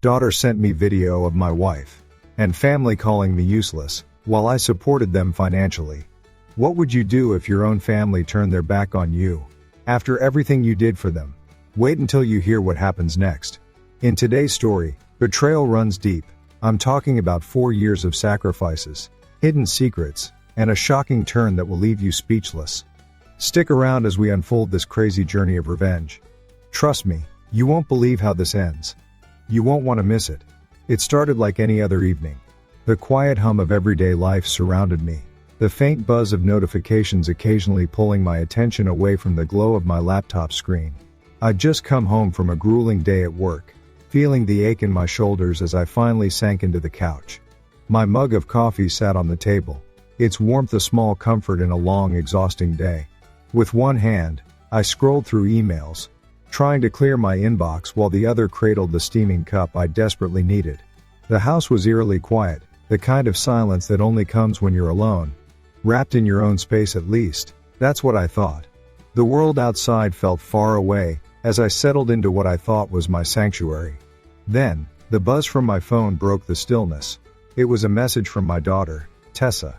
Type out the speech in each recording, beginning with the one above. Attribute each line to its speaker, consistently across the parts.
Speaker 1: Daughter sent me video of my wife and family calling me useless, while I supported them financially. What would you do if your own family turned their back on you after everything you did for them? Wait until you hear what happens next. In today's story, betrayal runs deep. I'm talking about 4 years of sacrifices, hidden secrets, and a shocking turn that will leave you speechless. Stick around as we unfold this crazy journey of revenge. Trust me, you won't believe how this ends. You won't want to miss it. It started like any other evening. The quiet hum of everyday life surrounded me, the faint buzz of notifications occasionally pulling my attention away from the glow of my laptop screen. I'd just come home from a grueling day at work, feeling the ache in my shoulders as I finally sank into the couch. My mug of coffee sat on the table, its warmth a small comfort in a long, exhausting day. With one hand, I scrolled through emails, trying to clear my inbox while the other cradled the steaming cup I desperately needed. The house was eerily quiet, the kind of silence that only comes when you're alone. Wrapped in your own space at least, that's what I thought. The world outside felt far away, as I settled into what I thought was my sanctuary. Then, the buzz from my phone broke the stillness. It was a message from my daughter, Tessa.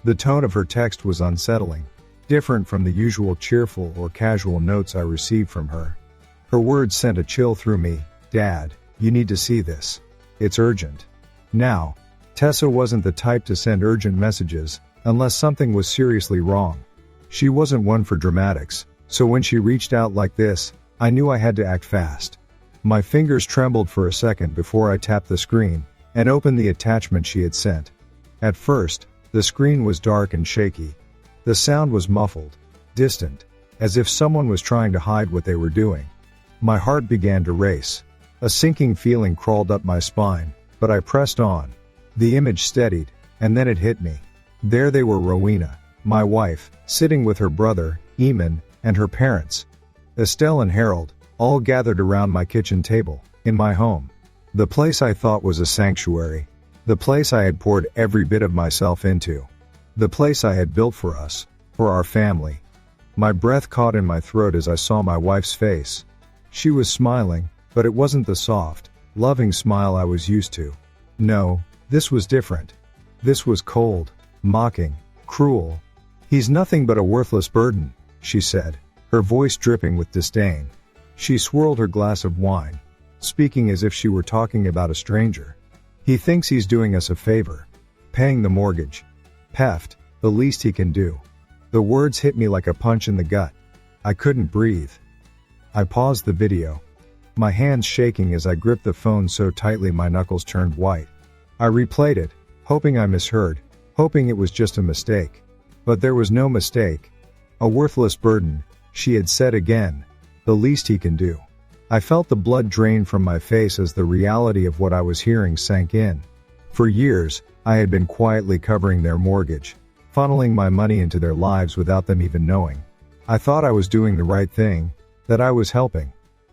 Speaker 1: The tone of her text was unsettling, different from the usual cheerful or casual notes I received from her. Her words sent a chill through me. "Dad, you need to see this. It's urgent." Now, Tessa wasn't the type to send urgent messages unless something was seriously wrong. She wasn't one for dramatics, so when she reached out like this, I knew I had to act fast. My fingers trembled for a second before I tapped the screen and opened the attachment she had sent. At first, the screen was dark and shaky. The sound was muffled, distant, as if someone was trying to hide what they were doing. My heart began to race. A sinking feeling crawled up my spine, but I pressed on. The image steadied, and then it hit me. There they were, Rowena, my wife, sitting with her brother, Eamon, and her parents, Estelle and Harold, all gathered around my kitchen table, in my home. The place I thought was a sanctuary. The place I had poured every bit of myself into. The place I had built for us, for our family. My breath caught in my throat as I saw my wife's face. She was smiling, but it wasn't the soft, loving smile I was used to. No, this was different. This was cold, mocking, cruel. "He's nothing but a worthless burden," she said, her voice dripping with disdain. She swirled her glass of wine, speaking as if she were talking about a stranger. "He thinks he's doing us a favor. Paying the mortgage. Peft, the least he can do." The words hit me like a punch in the gut. I couldn't breathe. I paused the video, my hands shaking as I gripped the phone so tightly my knuckles turned white. I replayed it, hoping I misheard, hoping it was just a mistake. But there was no mistake. "A worthless burden," she had said again. "The least he can do." I felt the blood drain from my face as the reality of what I was hearing sank in. For years, I had been quietly covering their mortgage, funneling my money into their lives without them even knowing. I thought I was doing the right thing, that I was helping.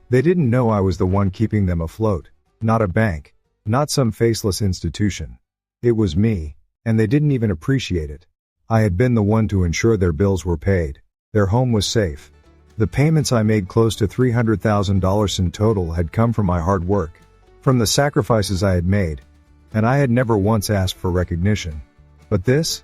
Speaker 1: They didn't know I was the one keeping them afloat, not a bank, not some faceless institution. It was me, and they didn't even appreciate it. I had been the one to ensure their bills were paid, their home was safe. The payments I made, close to $300,000 in total, had come from my hard work, from the sacrifices I had made, and I had never once asked for recognition. But this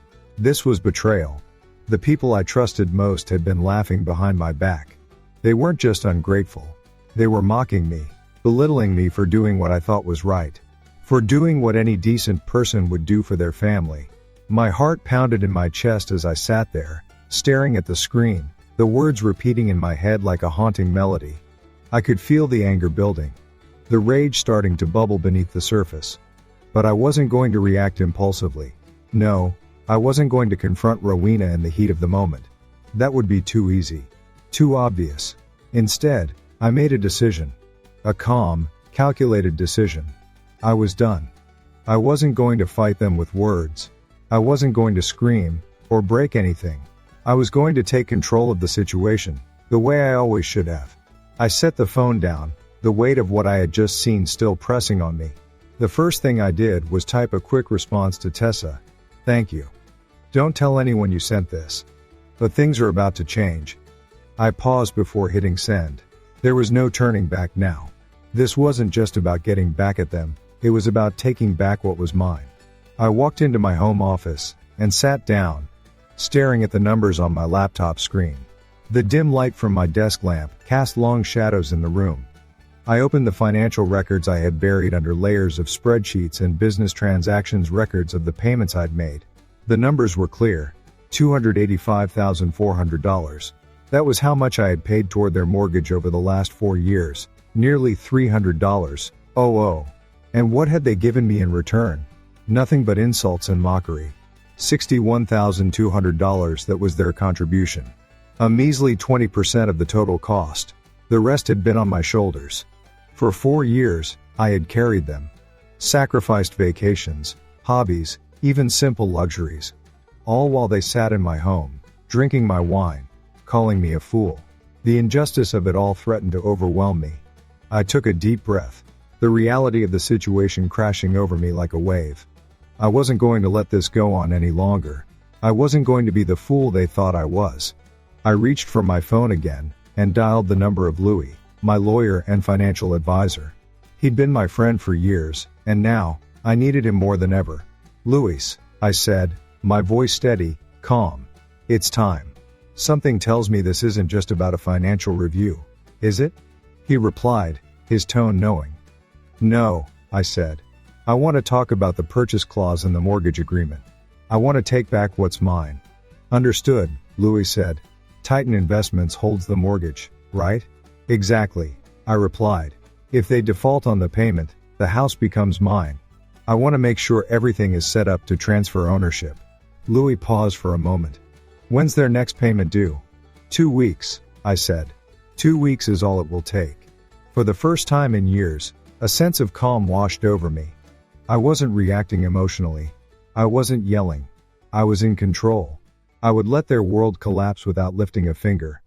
Speaker 1: was betrayal. The people I trusted most had been laughing behind my back. They weren't just ungrateful. They were mocking me, belittling me for doing what I thought was right, for doing what any decent person would do for their family. My heart pounded in my chest as I sat there, staring at the screen, the words repeating in my head like a haunting melody. I could feel the anger building, the rage starting to bubble beneath the surface. But I wasn't going to react impulsively. No, I wasn't going to confront Rowena in the heat of the moment. That would be too easy. Too obvious. Instead, I made a decision. A calm, calculated decision. I was done. I wasn't going to fight them with words. I wasn't going to scream, or break anything. I was going to take control of the situation, the way I always should have. I set the phone down, the weight of what I had just seen still pressing on me. The first thing I did was type a quick response to Tessa. "Thank you. Don't tell anyone you sent this. But things are about to change." I paused before hitting send. There was no turning back now. This wasn't just about getting back at them, it was about taking back what was mine. I walked into my home office and sat down, staring at the numbers on my laptop screen. The dim light from my desk lamp cast long shadows in the room. I opened the financial records I had buried under layers of spreadsheets and business transactions, records of the payments I'd made. The numbers were clear. $285,400. That was how much I had paid toward their mortgage over the last 4 years. Nearly $300. Oh. And what had they given me in return? Nothing but insults and mockery. $61,200, that was their contribution. A measly 20% of the total cost. The rest had been on my shoulders. For 4 years, I had carried them. Sacrificed vacations, hobbies, even simple luxuries. All while they sat in my home, drinking my wine, calling me a fool. The injustice of it all threatened to overwhelm me. I took a deep breath, the reality of the situation crashing over me like a wave. I wasn't going to let this go on any longer. I wasn't going to be the fool they thought I was. I reached for my phone again and dialed the number of Louis, my lawyer and financial advisor. He'd been my friend for years, and now, I needed him more than ever. "Louis," I said, my voice steady, calm. "It's time. Something tells me this isn't just about a financial review, is it?" He replied, his tone knowing. "No," I said. "I want to talk about the purchase clause in the mortgage agreement. I want to take back what's mine." "Understood," Louis said. "Titan Investments holds the mortgage, right?" "Exactly," I replied. "If they default on the payment, the house becomes mine. I want to make sure everything is set up to transfer ownership." Louis paused for a moment. "When's their next payment due?" 2 weeks, I said. 2 weeks is all it will take." For the first time in years, a sense of calm washed over me. I wasn't reacting emotionally. I wasn't yelling. I was in control. I would let their world collapse without lifting a finger.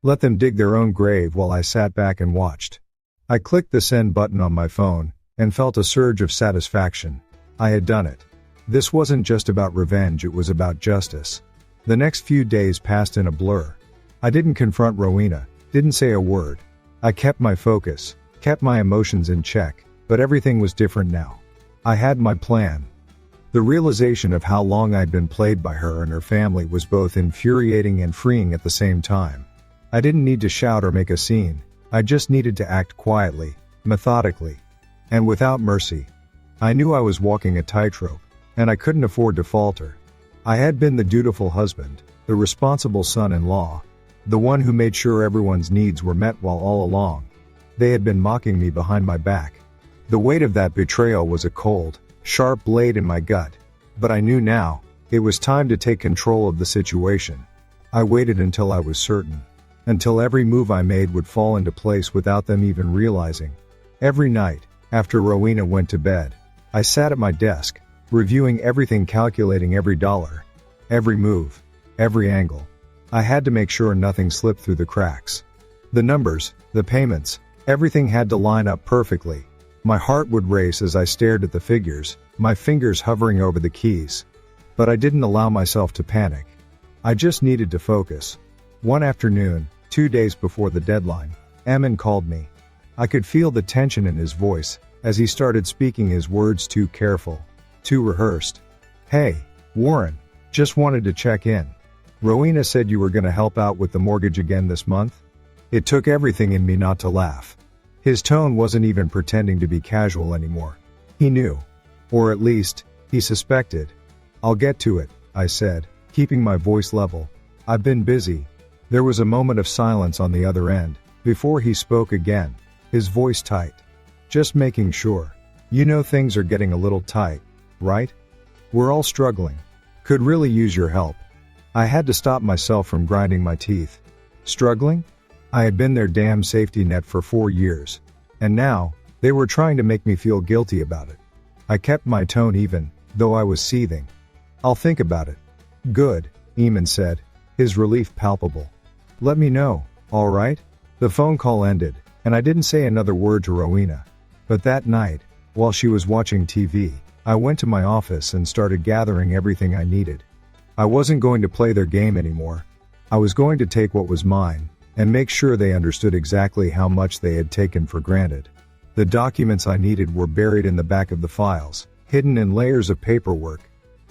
Speaker 1: Let them dig their own grave while I sat back and watched. I clicked the send button on my phone and felt a surge of satisfaction. I had done it. This wasn't just about revenge, it was about justice. The next few days passed in a blur. I didn't confront Rowena, didn't say a word. I kept my focus, kept my emotions in check, but everything was different now. I had my plan. The realization of how long I'd been played by her and her family was both infuriating and freeing at the same time. I didn't need to shout or make a scene. I just needed to act quietly, methodically, and without mercy. I knew I was walking a tightrope, and I couldn't afford to falter. I had been the dutiful husband, the responsible son-in-law, the one who made sure everyone's needs were met, while all along, they had been mocking me behind my back. The weight of that betrayal was a cold, sharp blade in my gut, but I knew now, it was time to take control of the situation. I waited until I was certain, until every move I made would fall into place without them even realizing. Every night, after Rowena went to bed, I sat at my desk, reviewing everything, calculating every dollar, every move, every angle. I had to make sure nothing slipped through the cracks. The numbers, the payments, everything had to line up perfectly. My heart would race as I stared at the figures, my fingers hovering over the keys. But I didn't allow myself to panic. I just needed to focus. One afternoon, 2 days before the deadline, Ammon called me. I could feel the tension in his voice as he started speaking, his words too careful, too rehearsed. "Hey, Warren, just wanted to check in. Rowena said you were going to help out with the mortgage again this month?" It took everything in me not to laugh. His tone wasn't even pretending to be casual anymore. He knew. Or at least, he suspected. "I'll get to it," I said, keeping my voice level. "I've been busy." There was a moment of silence on the other end, before he spoke again, his voice tight. "Just making sure. You know things are getting a little tight, right? We're all struggling. Could really use your help." I had to stop myself from grinding my teeth. Struggling? I had been their damn safety net for 4 years. And now, they were trying to make me feel guilty about it. I kept my tone even, though I was seething. "I'll think about it." "Good," Eamon said, his relief palpable. "Let me know, all right?" The phone call ended, and I didn't say another word to Rowena. But that night, while she was watching TV, I went to my office and started gathering everything I needed. I wasn't going to play their game anymore. I was going to take what was mine, and make sure they understood exactly how much they had taken for granted. The documents I needed were buried in the back of the files, hidden in layers of paperwork.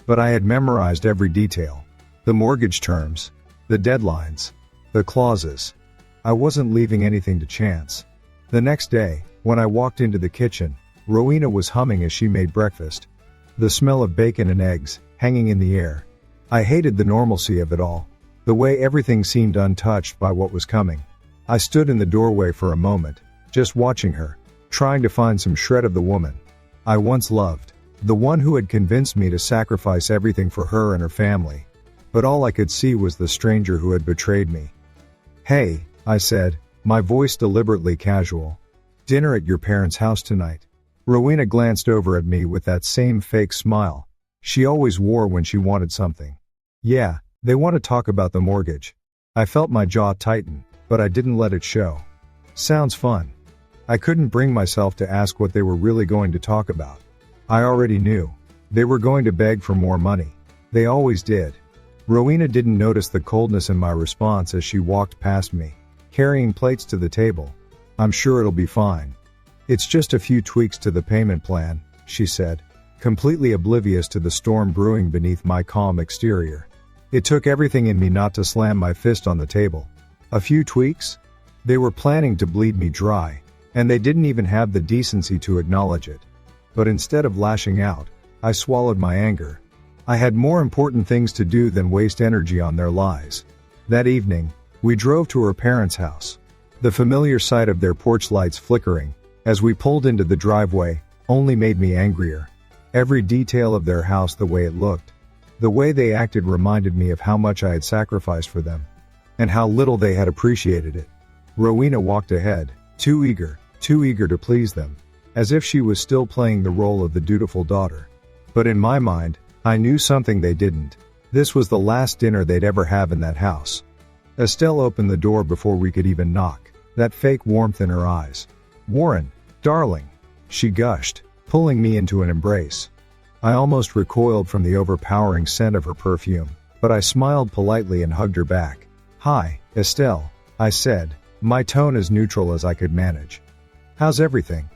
Speaker 1: But I had memorized every detail. The mortgage terms, the deadlines, the clauses. I wasn't leaving anything to chance. The next day, when I walked into the kitchen, Rowena was humming as she made breakfast. The smell of bacon and eggs, hanging in the air. I hated the normalcy of it all. The way everything seemed untouched by what was coming. I stood in the doorway for a moment, just watching her, trying to find some shred of the woman I once loved. The one who had convinced me to sacrifice everything for her and her family. But all I could see was the stranger who had betrayed me. "Hey," I said, my voice deliberately casual. "Dinner at your parents' house tonight." Rowena glanced over at me with that same fake smile she always wore when she wanted something. "Yeah, they want to talk about the mortgage." I felt my jaw tighten, but I didn't let it show. "Sounds fun." I couldn't bring myself to ask what they were really going to talk about. I already knew. They were going to beg for more money. They always did. Rowena didn't notice the coldness in my response as she walked past me, carrying plates to the table. "I'm sure it'll be fine. It's just a few tweaks to the payment plan," she said, completely oblivious to the storm brewing beneath my calm exterior. It took everything in me not to slam my fist on the table. A few tweaks? They were planning to bleed me dry, and they didn't even have the decency to acknowledge it. But instead of lashing out, I swallowed my anger. I had more important things to do than waste energy on their lies. That evening, we drove to her parents' house. The familiar sight of their porch lights flickering, as we pulled into the driveway, only made me angrier. Every detail of their house, the way it looked, the way they acted, reminded me of how much I had sacrificed for them, and how little they had appreciated it. Rowena walked ahead, too eager to please them, as if she was still playing the role of the dutiful daughter. But in my mind, I knew something they didn't. This was the last dinner they'd ever have in that house. Estelle opened the door before we could even knock, that fake warmth in her eyes. "Warren, darling," she gushed, pulling me into an embrace. I almost recoiled from the overpowering scent of her perfume, but I smiled politely and hugged her back. "Hi, Estelle," I said, my tone as neutral as I could manage. "How's everything?"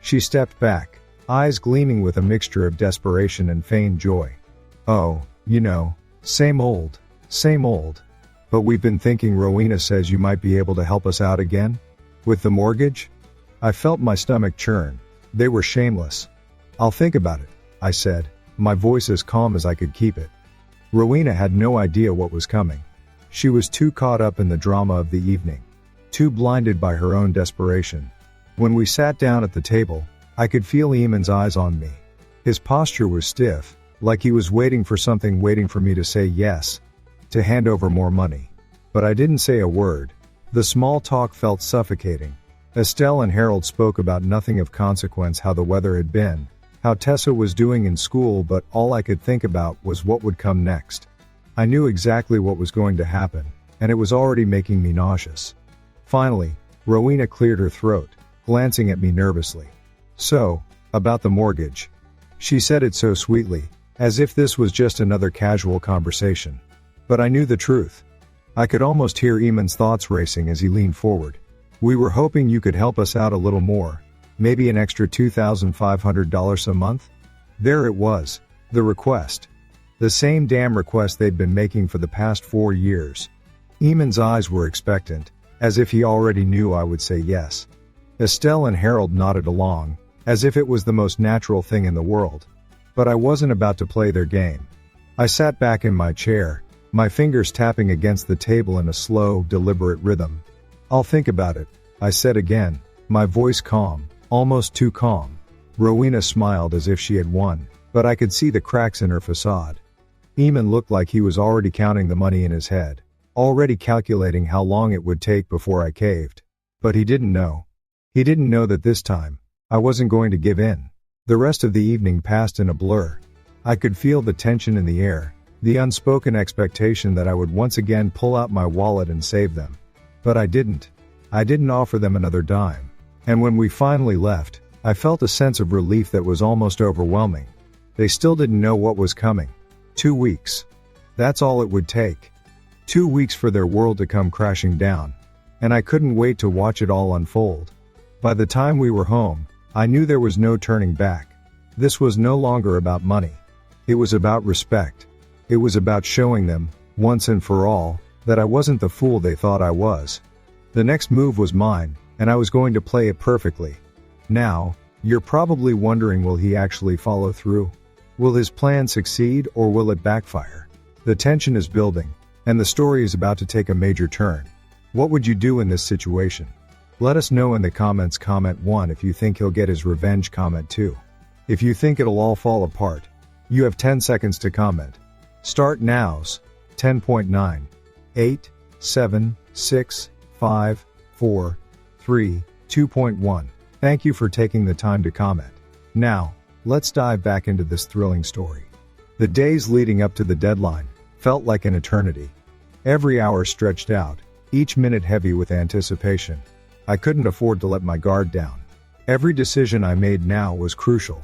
Speaker 1: She stepped back, eyes gleaming with a mixture of desperation and feigned joy. "Oh, you know, same old. But we've been thinking Rowena says you might be able to help us out again? With the mortgage?" I felt my stomach churn. They were shameless. "I'll think about it," I said, my voice as calm as I could keep it. Rowena had no idea what was coming. She was too caught up in the drama of the evening, too blinded by her own desperation. When we sat down at the table, I could feel Eamon's eyes on me. His posture was stiff, like he was waiting for me to say yes, to hand over more money. But I didn't say a word. The small talk felt suffocating. Estelle and Harold spoke about nothing of consequence, how the weather had been, how Tessa was doing in school, but all I could think about was what would come next. I knew exactly what was going to happen, and it was already making me nauseous. Finally, Rowena cleared her throat, glancing at me nervously. "So, about the mortgage." She said it so sweetly, as if this was just another casual conversation. But I knew the truth. I could almost hear Eamon's thoughts racing as he leaned forward. "We were hoping you could help us out a little more, maybe an extra $2,500 a month?" There it was, the request. The same damn request they'd been making for the past 4 years. Eamon's eyes were expectant, as if he already knew I would say yes. Estelle and Harold nodded along, as if it was the most natural thing in the world. But I wasn't about to play their game. I sat back in my chair, my fingers tapping against the table in a slow, deliberate rhythm. "I'll think about it," I said again, my voice calm, almost too calm. Rowena smiled as if she had won, but I could see the cracks in her facade. Eamon looked like he was already counting the money in his head, already calculating how long it would take before I caved. But he didn't know. He didn't know that this time, I wasn't going to give in. The rest of the evening passed in a blur. I could feel the tension in the air, the unspoken expectation that I would once again pull out my wallet and save them. But I didn't. I didn't offer them another dime. And when we finally left, I felt a sense of relief that was almost overwhelming. They still didn't know what was coming. 2 weeks. That's all it would take. 2 weeks for their world to come crashing down. And I couldn't wait to watch it all unfold. By the time we were home, I knew there was no turning back. This was no longer about money. It was about respect. It was about showing them, once and for all, that I wasn't the fool they thought I was. The next move was mine, and I was going to play it perfectly. Now, you're probably wondering, will he actually follow through? Will his plan succeed or will it backfire? The tension is building, and the story is about to take a major turn. What would you do in this situation? Let us know in the comments. Comment 1 if you think he'll get his revenge. Comment 2 if you think it'll all fall apart. You have 10 seconds to comment. Start nows. 10.9, 8, 7, 6, 5, 4, 3, 2.1. Thank you for taking the time to comment. Now, let's dive back into this thrilling story. The days leading up to the deadline felt like an eternity. Every hour stretched out, each minute heavy with anticipation. I couldn't afford to let my guard down. Every decision I made now was crucial.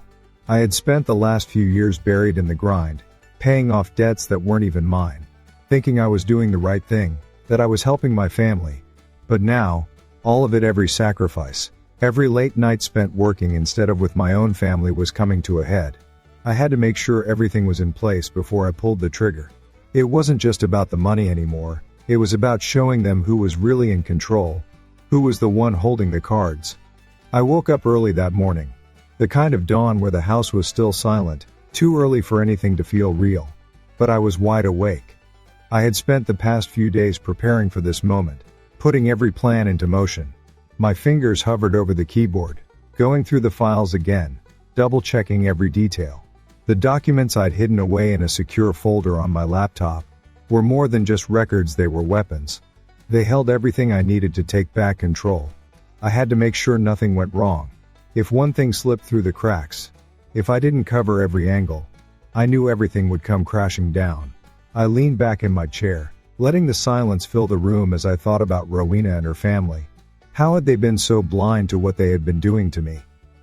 Speaker 1: I had spent the last few years buried in the grind, paying off debts that weren't even mine, thinking I was doing the right thing, that I was helping my family. But now, all of it, every sacrifice, every late night spent working instead of with my own family was coming to a head. I had to make sure everything was in place before I pulled the trigger. It wasn't just about the money anymore, it was about showing them who was really in control, who was the one holding the cards. I woke up early that morning. The kind of dawn where the house was still silent, too early for anything to feel real. But I was wide awake. I had spent the past few days preparing for this moment, putting every plan into motion. My fingers hovered over the keyboard, going through the files again, double-checking every detail. The documents I'd hidden away in a secure folder on my laptop were more than just records, they were weapons. They held everything I needed to take back control. I had to make sure nothing went wrong. If one thing slipped through the cracks, if I didn't cover every angle, I knew everything would come crashing down. I leaned back in my chair, letting the silence fill the room as I thought about Rowena and her family. How had they been so blind to what they had been doing to me?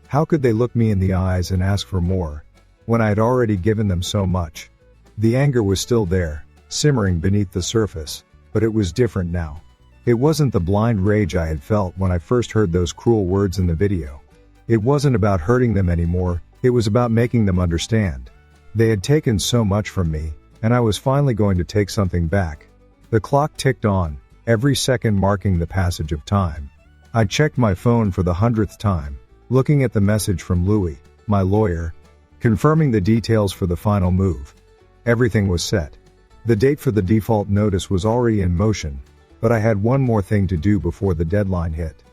Speaker 1: How could they look me in the eyes and ask for more, when I had already given them so much? The anger was still there, simmering beneath the surface, but it was different now. It wasn't the blind rage I had felt when I first heard those cruel words in the video. It wasn't about hurting them anymore, it was about making them understand. They had taken so much from me, and I was finally going to take something back. The clock ticked on, every second marking the passage of time. I checked my phone for the 100th time, looking at the message from Louis, my lawyer, confirming the details for the final move. Everything was set. The date for the default notice was already in motion, but I had one more thing to do before the deadline hit.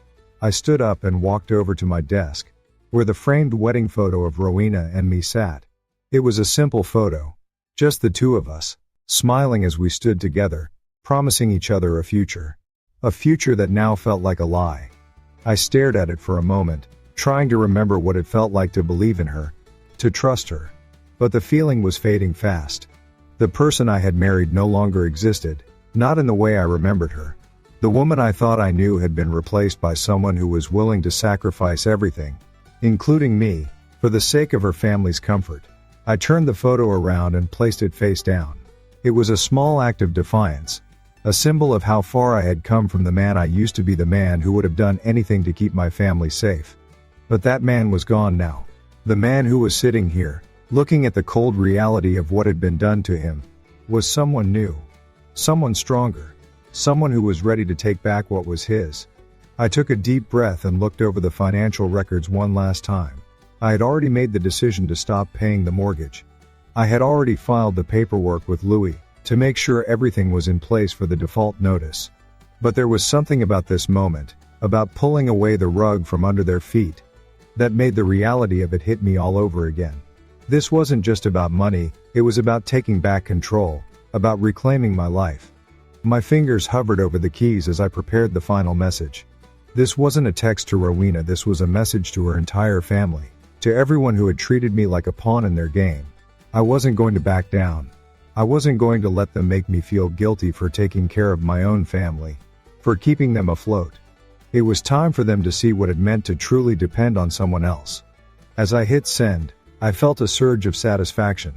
Speaker 1: I stood up and walked over to my desk, where the framed wedding photo of Rowena and me sat. It was a simple photo, just the two of us, smiling as we stood together, promising each other a future that now felt like a lie. I stared at it for a moment, trying to remember what it felt like to believe in her, to trust her. But the feeling was fading fast. The person I had married no longer existed, not in the way I remembered her. The woman I thought I knew had been replaced by someone who was willing to sacrifice everything, including me, for the sake of her family's comfort. I turned the photo around and placed it face down. It was a small act of defiance, a symbol of how far I had come from the man I used to be, the man who would have done anything to keep my family safe. But that man was gone now. The man who was sitting here, looking at the cold reality of what had been done to him, was someone new, someone stronger, someone who was ready to take back what was his. I took a deep breath and looked over the financial records one last time. I had already made the decision to stop paying the mortgage. I had already filed the paperwork with Louis to make sure everything was in place for the default notice. But there was something about this moment, about pulling away the rug from under their feet, that made the reality of it hit me all over again. This wasn't just about money, it was about taking back control, about reclaiming my life. My fingers hovered over the keys as I prepared the final message. This wasn't a text to Rowena, this was a message to her entire family, to everyone who had treated me like a pawn in their game. I wasn't going to back down. I wasn't going to let them make me feel guilty for taking care of my own family, for keeping them afloat. It was time for them to see what it meant to truly depend on someone else. As I hit send, I felt a surge of satisfaction.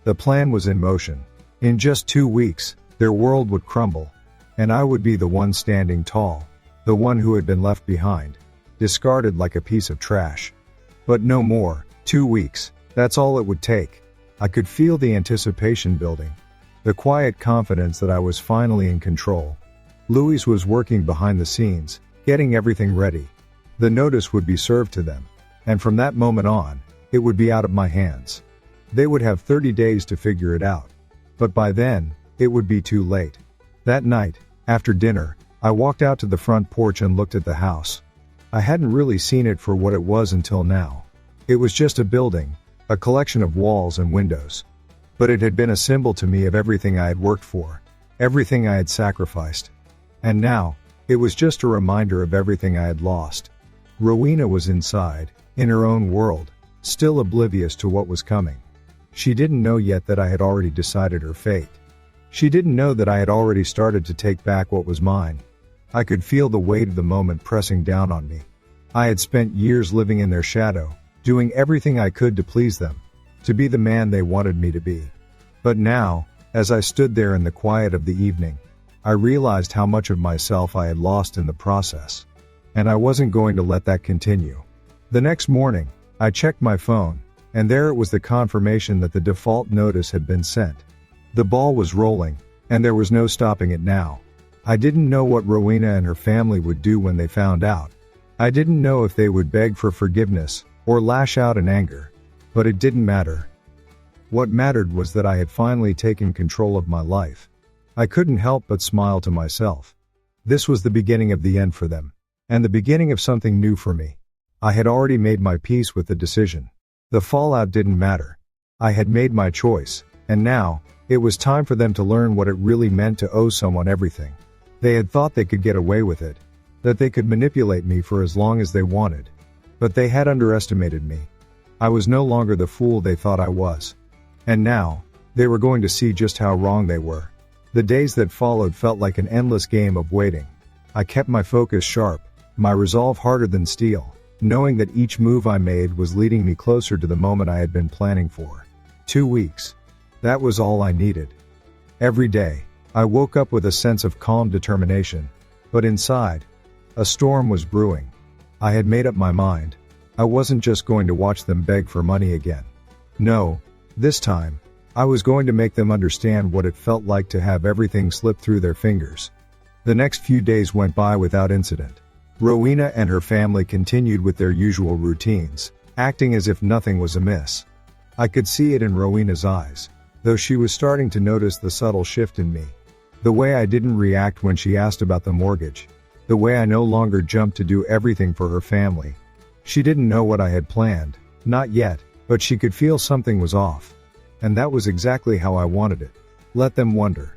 Speaker 1: The plan was in motion. In just 2 weeks, their world would crumble, and I would be the one standing tall, the one who had been left behind. discarded like a piece of trash. But no more, 2 weeks, that's all it would take. I could feel the anticipation building. The quiet confidence that I was finally in control. Louise was working behind the scenes, getting everything ready. The notice would be served to them. And from that moment on, it would be out of my hands. They would have 30 days to figure it out. But by then, it would be too late. That night, after dinner, I walked out to the front porch and looked at the house. I hadn't really seen it for what it was until now. It was just a building, a collection of walls and windows. But it had been a symbol to me of everything I had worked for, everything I had sacrificed. And now, it was just a reminder of everything I had lost. Rowena was inside, in her own world, still oblivious to what was coming. She didn't know yet that I had already decided her fate. She didn't know that I had already started to take back what was mine. I could feel the weight of the moment pressing down on me. I had spent years living in their shadow, doing everything I could to please them, to be the man they wanted me to be. But now, as I stood there in the quiet of the evening, I realized how much of myself I had lost in the process. And I wasn't going to let that continue. The next morning, I checked my phone, and there it was, the confirmation that the default notice had been sent. The ball was rolling, and there was no stopping it now. I didn't know what Rowena and her family would do when they found out. I didn't know if they would beg for forgiveness, or lash out in anger. But it didn't matter. What mattered was that I had finally taken control of my life. I couldn't help but smile to myself. This was the beginning of the end for them. And the beginning of something new for me. I had already made my peace with the decision. The fallout didn't matter. I had made my choice, and now, it was time for them to learn what it really meant to owe someone everything. They had thought they could get away with it, that they could manipulate me for as long as they wanted. But they had underestimated me. I was no longer the fool they thought I was. And now, they were going to see just how wrong they were. The days that followed felt like an endless game of waiting. I kept my focus sharp, my resolve harder than steel, knowing that each move I made was leading me closer to the moment I had been planning for. 2 weeks. That was all I needed. Every day, I woke up with a sense of calm determination, but inside, a storm was brewing. I had made up my mind. I wasn't just going to watch them beg for money again. No, this time, I was going to make them understand what it felt like to have everything slip through their fingers. The next few days went by without incident. Rowena and her family continued with their usual routines, acting as if nothing was amiss. I could see it in Rowena's eyes, though she was starting to notice the subtle shift in me. The way I didn't react when she asked about the mortgage. The way I no longer jumped to do everything for her family. She didn't know what I had planned, not yet, but she could feel something was off. And that was exactly how I wanted it. Let them wonder.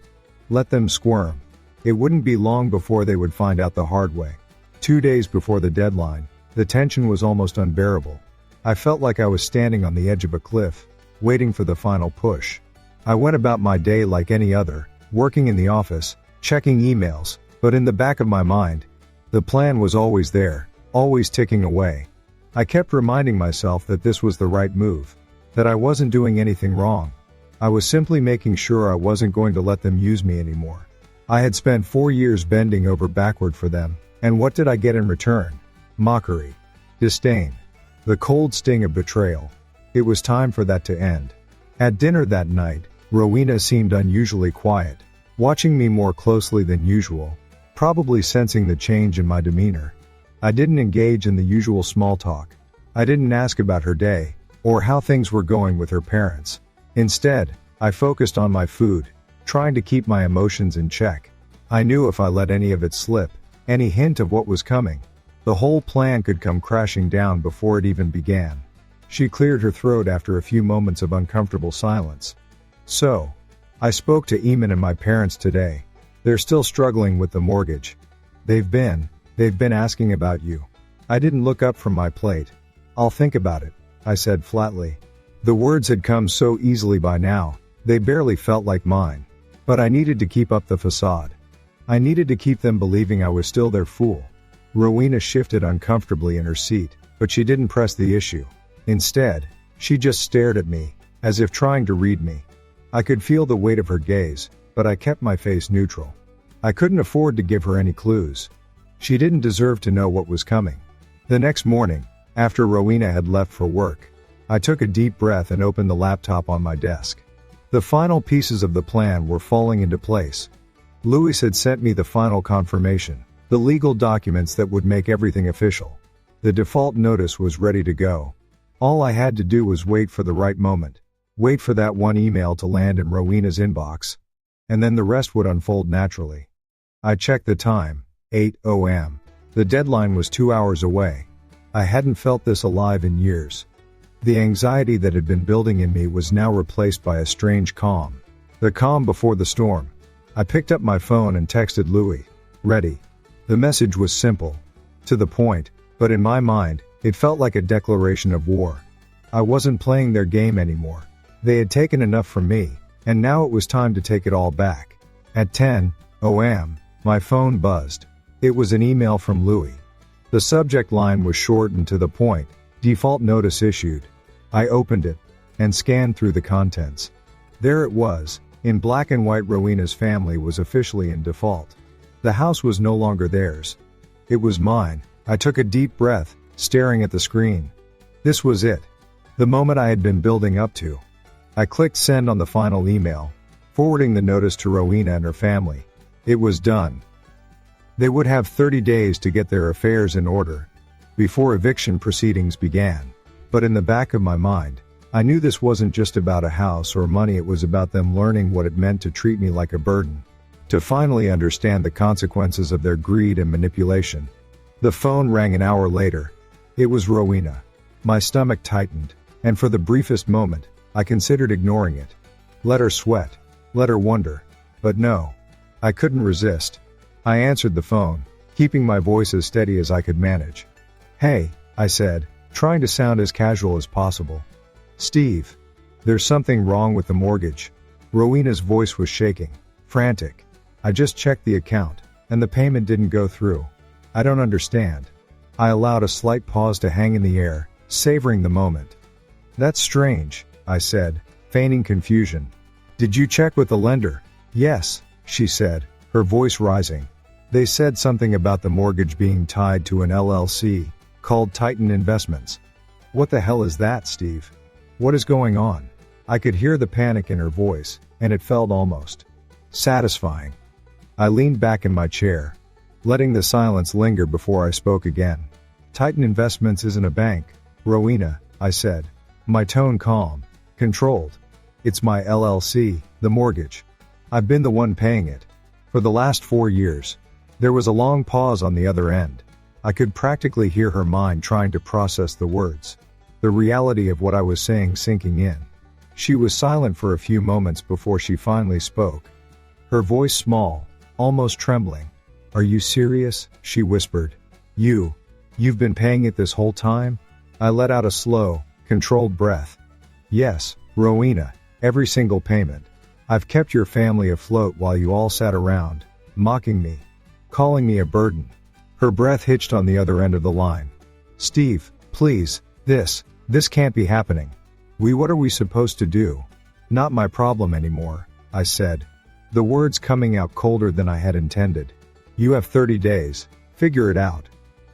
Speaker 1: Let them squirm. It wouldn't be long before they would find out the hard way. 2 days before the deadline, the tension was almost unbearable. I felt like I was standing on the edge of a cliff, waiting for the final push. I went about my day like any other, working in the office, checking emails, but in the back of my mind, the plan was always there, always ticking away. I kept reminding myself that this was the right move, that I wasn't doing anything wrong. I was simply making sure I wasn't going to let them use me anymore. I had spent 4 years bending over backward for them, and what did I get in return? Mockery. Disdain. The cold sting of betrayal. It was time for that to end. At dinner that night, Rowena seemed unusually quiet, watching me more closely than usual, probably sensing the change in my demeanor. I didn't engage in the usual small talk. I didn't ask about her day, or how things were going with her parents. Instead, I focused on my food, trying to keep my emotions in check. I knew if I let any of it slip, any hint of what was coming, the whole plan could come crashing down before it even began. She cleared her throat after a few moments of uncomfortable silence. So, I spoke to Eamon and my parents today. They're still struggling with the mortgage. They've been asking about you. I didn't look up from my plate. I'll think about it, I said flatly. The words had come so easily by now, they barely felt like mine. But I needed to keep up the facade. I needed to keep them believing I was still their fool. Rowena shifted uncomfortably in her seat, but she didn't press the issue. Instead, she just stared at me, as if trying to read me. I could feel the weight of her gaze, but I kept my face neutral. I couldn't afford to give her any clues. She didn't deserve to know what was coming. The next morning, after Rowena had left for work, I took a deep breath and opened the laptop on my desk. The final pieces of the plan were falling into place. Luis had sent me the final confirmation, the legal documents that would make everything official. The default notice was ready to go. All I had to do was wait for the right moment, wait for that one email to land in Rowena's inbox, and then the rest would unfold naturally. I checked the time, 8 a.m. The deadline was 2 hours away. I hadn't felt this alive in years. The anxiety that had been building in me was now replaced by a strange calm. The calm before the storm. I picked up my phone and texted Louis. Ready. The message was simple, to the point, but in my mind, it felt like a declaration of war. I wasn't playing their game anymore. They had taken enough from me, and now it was time to take it all back. At 10 a.m., my phone buzzed. It was an email from Louis. The subject line was short and to the point. Default notice issued. I opened it and scanned through the contents. There it was, in black and white. Rowena's family was officially in default. The house was no longer theirs. It was mine. I took a deep breath, staring at the screen. This was it. The moment I had been building up to. I clicked send on the final email, forwarding the notice to Rowena and her family. It was done. They would have 30 days to get their affairs in order before eviction proceedings began. But in the back of my mind, I knew this wasn't just about a house or money. It was about them learning what it meant to treat me like a burden, to finally understand the consequences of their greed and manipulation. The phone rang an hour later. It was Rowena. My stomach tightened, and for the briefest moment, I considered ignoring it. Let her sweat, let her wonder. But no, I couldn't resist. I answered the phone, keeping my voice as steady as I could manage. Hey, I said, trying to sound as casual as possible. Steve, there's something wrong with the mortgage. Rowena's voice was shaking, frantic. I just checked the account, and the payment didn't go through. I don't understand. I allowed a slight pause to hang in the air, savoring the moment. That's strange, I said, feigning confusion. Did you check with the lender? Yes, she said, her voice rising. They said something about the mortgage being tied to an LLC, called Titan Investments. What the hell is that, Steve? What is going on? I could hear the panic in her voice, and it felt almost satisfying. I leaned back in my chair, letting the silence linger before I spoke again. Titan Investments isn't a bank, Rowena, I said, my tone calm, controlled. It's my LLC, the mortgage. I've been the one paying it. For the last 4 years. There was a long pause on the other end. I could practically hear her mind trying to process the words. The reality of what I was saying sinking in. She was silent for a few moments before she finally spoke. Her voice small, almost trembling. Are you serious? She whispered. You've been paying it this whole time? I let out a slow, controlled breath. Yes, Rowena, every single payment. I've kept your family afloat while you all sat around, mocking me, calling me a burden. Her breath hitched on the other end of the line. Steve, please, this can't be happening. What are we supposed to do? Not my problem anymore, I said, the words coming out colder than I had intended. You have 30 days, figure it out.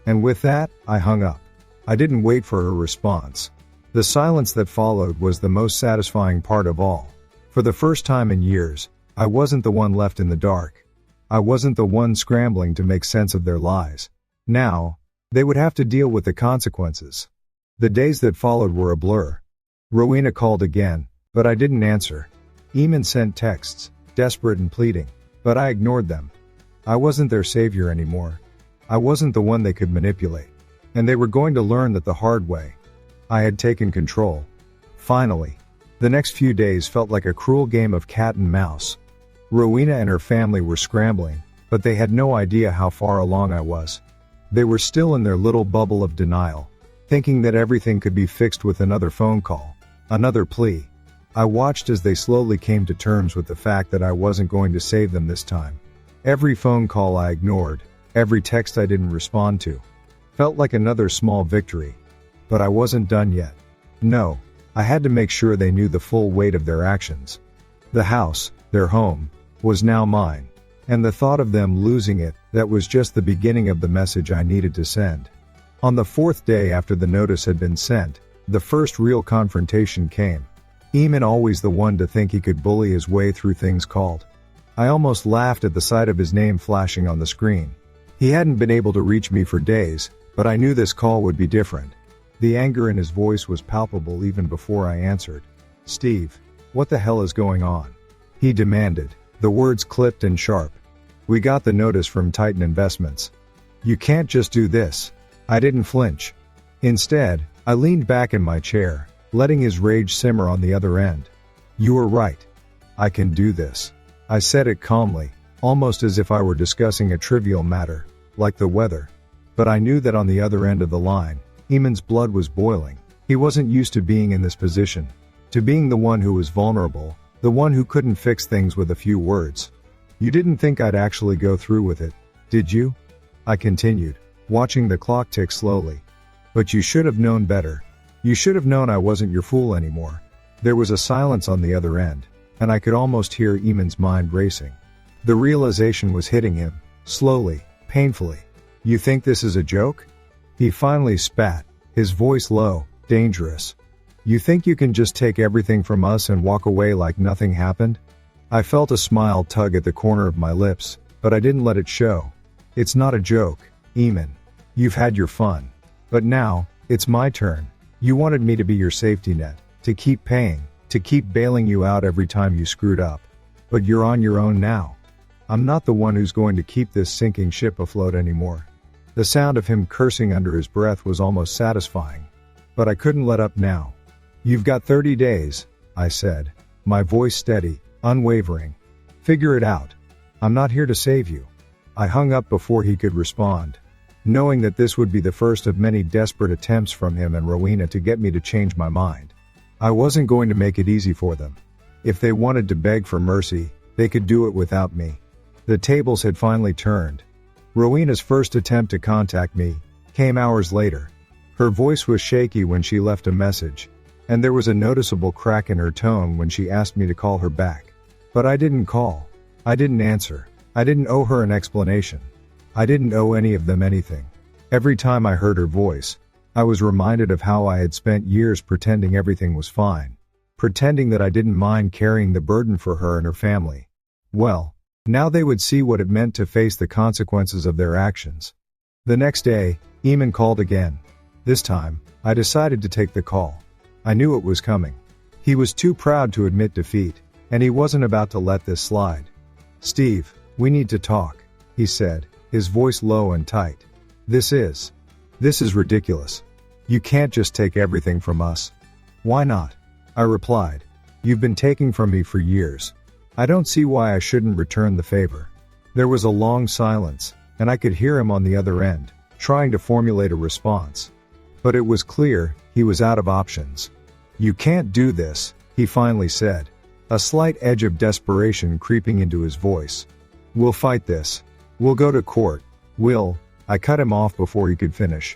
Speaker 1: And with that, I hung up. I didn't wait for her response. The silence that followed was the most satisfying part of all. For the first time in years, I wasn't the one left in the dark. I wasn't the one scrambling to make sense of their lies. Now, they would have to deal with the consequences. The days that followed were a blur. Rowena called again, but I didn't answer. Eamon sent texts, desperate and pleading, but I ignored them. I wasn't their savior anymore. I wasn't the one they could manipulate. And they were going to learn that the hard way. I had taken control. Finally. The next few days felt like a cruel game of cat and mouse. Rowena and her family were scrambling, but they had no idea how far along I was. They were still in their little bubble of denial, thinking that everything could be fixed with another phone call, another plea. I watched as they slowly came to terms with the fact that I wasn't going to save them this time. Every phone call I ignored, every text I didn't respond to, felt like another small victory. But I wasn't done yet. No, I had to make sure they knew the full weight of their actions. The house, their home, was now mine. And the thought of them losing it, that was just the beginning of the message I needed to send. On the fourth day after the notice had been sent, the first real confrontation came. Eamon, always the one to think he could bully his way through things, called. I almost laughed at the sight of his name flashing on the screen. He hadn't been able to reach me for days, but I knew this call would be different. The anger in his voice was palpable even before I answered. Steve, what the hell is going on? He demanded, the words clipped and sharp. We got the notice from Titan Investments. You can't just do this. I didn't flinch. Instead, I leaned back in my chair, letting his rage simmer on the other end. You were right. I can do this. I said it calmly, almost as if I were discussing a trivial matter, like the weather. But I knew that on the other end of the line, Eamon's blood was boiling. He wasn't used to being in this position, to being the one who was vulnerable, the one who couldn't fix things with a few words. You didn't think I'd actually go through with it, did you? I continued, watching the clock tick slowly. But you should have known better. You should have known I wasn't your fool anymore. There was a silence on the other end, and I could almost hear Eamon's mind racing. The realization was hitting him, slowly, painfully. You think this is a joke? He finally spat, his voice low, dangerous. You think you can just take everything from us and walk away like nothing happened? I felt a smile tug at the corner of my lips, but I didn't let it show. It's not a joke, Eamon. You've had your fun. But now, it's my turn. You wanted me to be your safety net, to keep paying, to keep bailing you out every time you screwed up. But you're on your own now. I'm not the one who's going to keep this sinking ship afloat anymore. The sound of him cursing under his breath was almost satisfying. But I couldn't let up now. You've got 30 days, I said, my voice steady, unwavering. Figure it out. I'm not here to save you. I hung up before he could respond, knowing that this would be the first of many desperate attempts from him and Rowena to get me to change my mind. I wasn't going to make it easy for them. If they wanted to beg for mercy, they could do it without me. The tables had finally turned. Rowena's first attempt to contact me came hours later. Her voice was shaky when she left a message, and there was a noticeable crack in her tone when she asked me to call her back. But I didn't call. I didn't answer. I didn't owe her an explanation. I didn't owe any of them anything. Every time I heard her voice, I was reminded of how I had spent years pretending everything was fine, pretending that I didn't mind carrying the burden for her and her family. Well, now they would see what it meant to face the consequences of their actions. The next day, Eamon called again. This time, I decided to take the call. I knew it was coming. He was too proud to admit defeat, and he wasn't about to let this slide. Steve, we need to talk, he said, his voice low and tight. This is ridiculous. You can't just take everything from us. Why not? I replied. You've been taking from me for years. I don't see why I shouldn't return the favor. There was a long silence, and I could hear him on the other end, trying to formulate a response. But it was clear he was out of options. You can't do this, he finally said, a slight edge of desperation creeping into his voice. We'll fight this. We'll go to court. I cut him off before he could finish.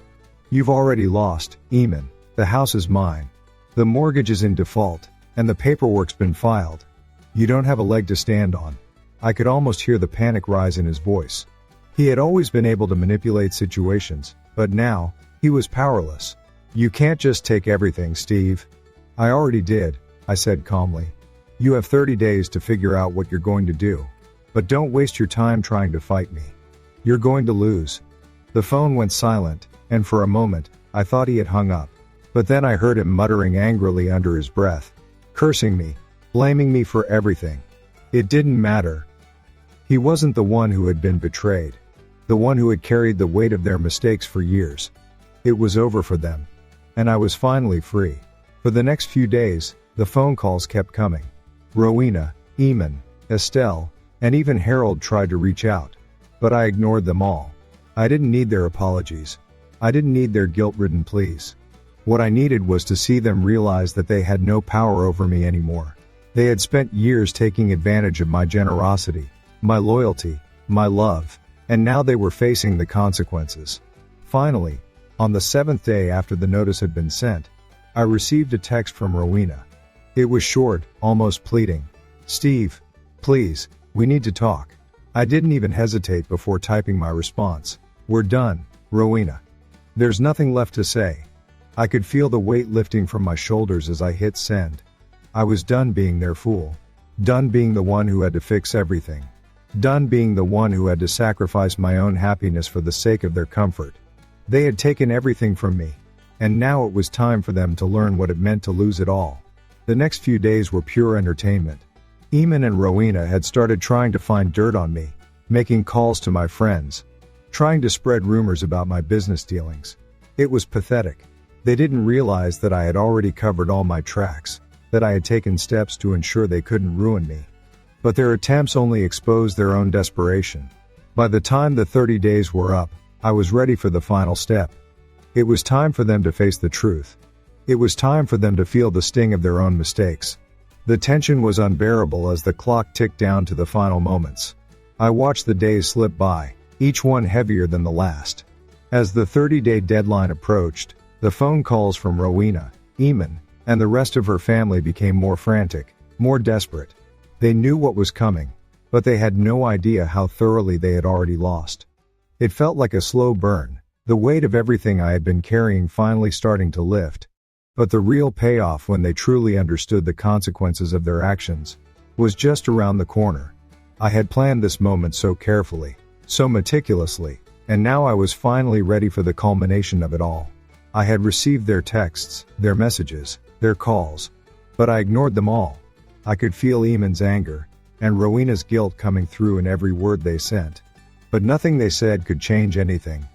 Speaker 1: You've already lost, Eamon. The house is mine. The mortgage is in default, and the paperwork's been filed. You don't have a leg to stand on. I could almost hear the panic rise in his voice. He had always been able to manipulate situations, but now, he was powerless. You can't just take everything, Steve. I already did, I said calmly. You have 30 days to figure out what you're going to do. But don't waste your time trying to fight me. You're going to lose. The phone went silent, and for a moment, I thought he had hung up. But then I heard him muttering angrily under his breath, cursing me, blaming me for everything. It didn't matter. He wasn't the one who had been betrayed, the one who had carried the weight of their mistakes for years. It was over for them. And I was finally free. For the next few days, the phone calls kept coming. Rowena, Eamon, Estelle, and even Harold tried to reach out. But I ignored them all. I didn't need their apologies. I didn't need their guilt-ridden pleas. What I needed was to see them realize that they had no power over me anymore. They had spent years taking advantage of my generosity, my loyalty, my love, and now they were facing the consequences. Finally, on the 7th day after the notice had been sent, I received a text from Rowena. It was short, almost pleading. Steve, please, we need to talk. I didn't even hesitate before typing my response. We're done, Rowena. There's nothing left to say. I could feel the weight lifting from my shoulders as I hit send. I was done being their fool. Done being the one who had to fix everything. Done being the one who had to sacrifice my own happiness for the sake of their comfort. They had taken everything from me. And now it was time for them to learn what it meant to lose it all. The next few days were pure entertainment. Eamon and Rowena had started trying to find dirt on me, making calls to my friends, trying to spread rumors about my business dealings. It was pathetic. They didn't realize that I had already covered all my tracks, that I had taken steps to ensure they couldn't ruin me. But their attempts only exposed their own desperation. By the time the 30 days were up, I was ready for the final step. It was time for them to face the truth. It was time for them to feel the sting of their own mistakes. The tension was unbearable as the clock ticked down to the final moments. I watched the days slip by, each one heavier than the last. As the 30-day deadline approached, the phone calls from Rowena, Eamon, and the rest of her family became more frantic, more desperate. They knew what was coming, but they had no idea how thoroughly they had already lost. It felt like a slow burn, the weight of everything I had been carrying finally starting to lift. But the real payoff, when they truly understood the consequences of their actions, was just around the corner. I had planned this moment so carefully, so meticulously, and now I was finally ready for the culmination of it all. I had received their texts, their messages, their calls, but I ignored them all. I could feel Eamon's anger and Rowena's guilt coming through in every word they sent. But nothing they said could change anything.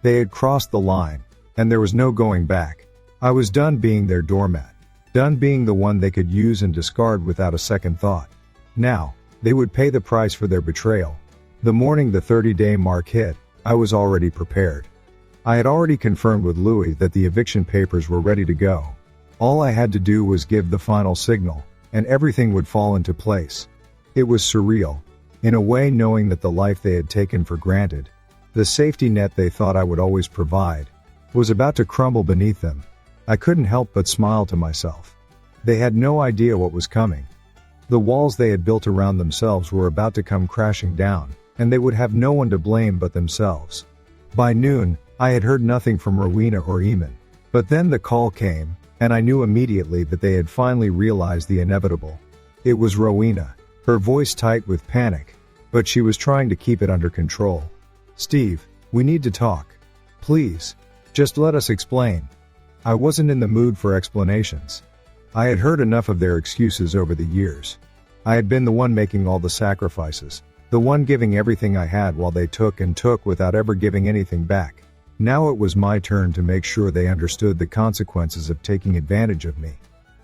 Speaker 1: They had crossed the line, and there was no going back. I was done being their doormat, done being the one they could use and discard without a second thought. Now, they would pay the price for their betrayal. The morning the 30-day mark hit, I was already prepared. I had already confirmed with Louis that the eviction papers were ready to go. All I had to do was give the final signal, and everything would fall into place. It was surreal, in a way, knowing that the life they had taken for granted, the safety net they thought I would always provide, was about to crumble beneath them. I couldn't help but smile to myself. They had no idea what was coming. The walls they had built around themselves were about to come crashing down, and they would have no one to blame but themselves. By noon, I had heard nothing from Rowena or Eamon. But then the call came, and I knew immediately that they had finally realized the inevitable. It was Rowena, her voice tight with panic, but she was trying to keep it under control. "Steve, we need to talk. Please, just let us explain." I wasn't in the mood for explanations. I had heard enough of their excuses over the years. I had been the one making all the sacrifices, the one giving everything I had while they took and took without ever giving anything back. Now it was my turn to make sure they understood the consequences of taking advantage of me.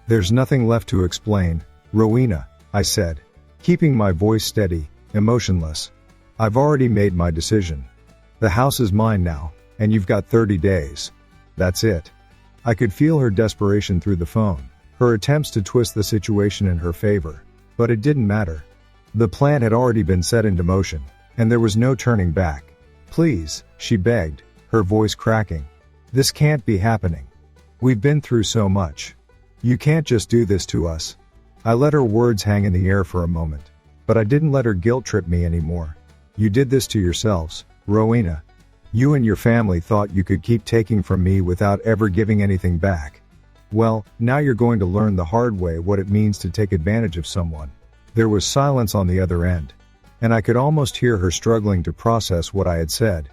Speaker 1: "There's nothing left to explain, Rowena," I said, keeping my voice steady, emotionless. "I've already made my decision. The house is mine now, and you've got 30 days. That's it." I could feel her desperation through the phone, her attempts to twist the situation in her favor, but it didn't matter. The plan had already been set into motion, and there was no turning back. "Please," she begged, her voice cracking. "This can't be happening. We've been through so much. You can't just do this to us." I let her words hang in the air for a moment, but I didn't let her guilt trip me anymore. "You did this to yourselves, Rowena. You and your family thought you could keep taking from me without ever giving anything back. Well, now you're going to learn the hard way what it means to take advantage of someone." There was silence on the other end, and I could almost hear her struggling to process what I had said.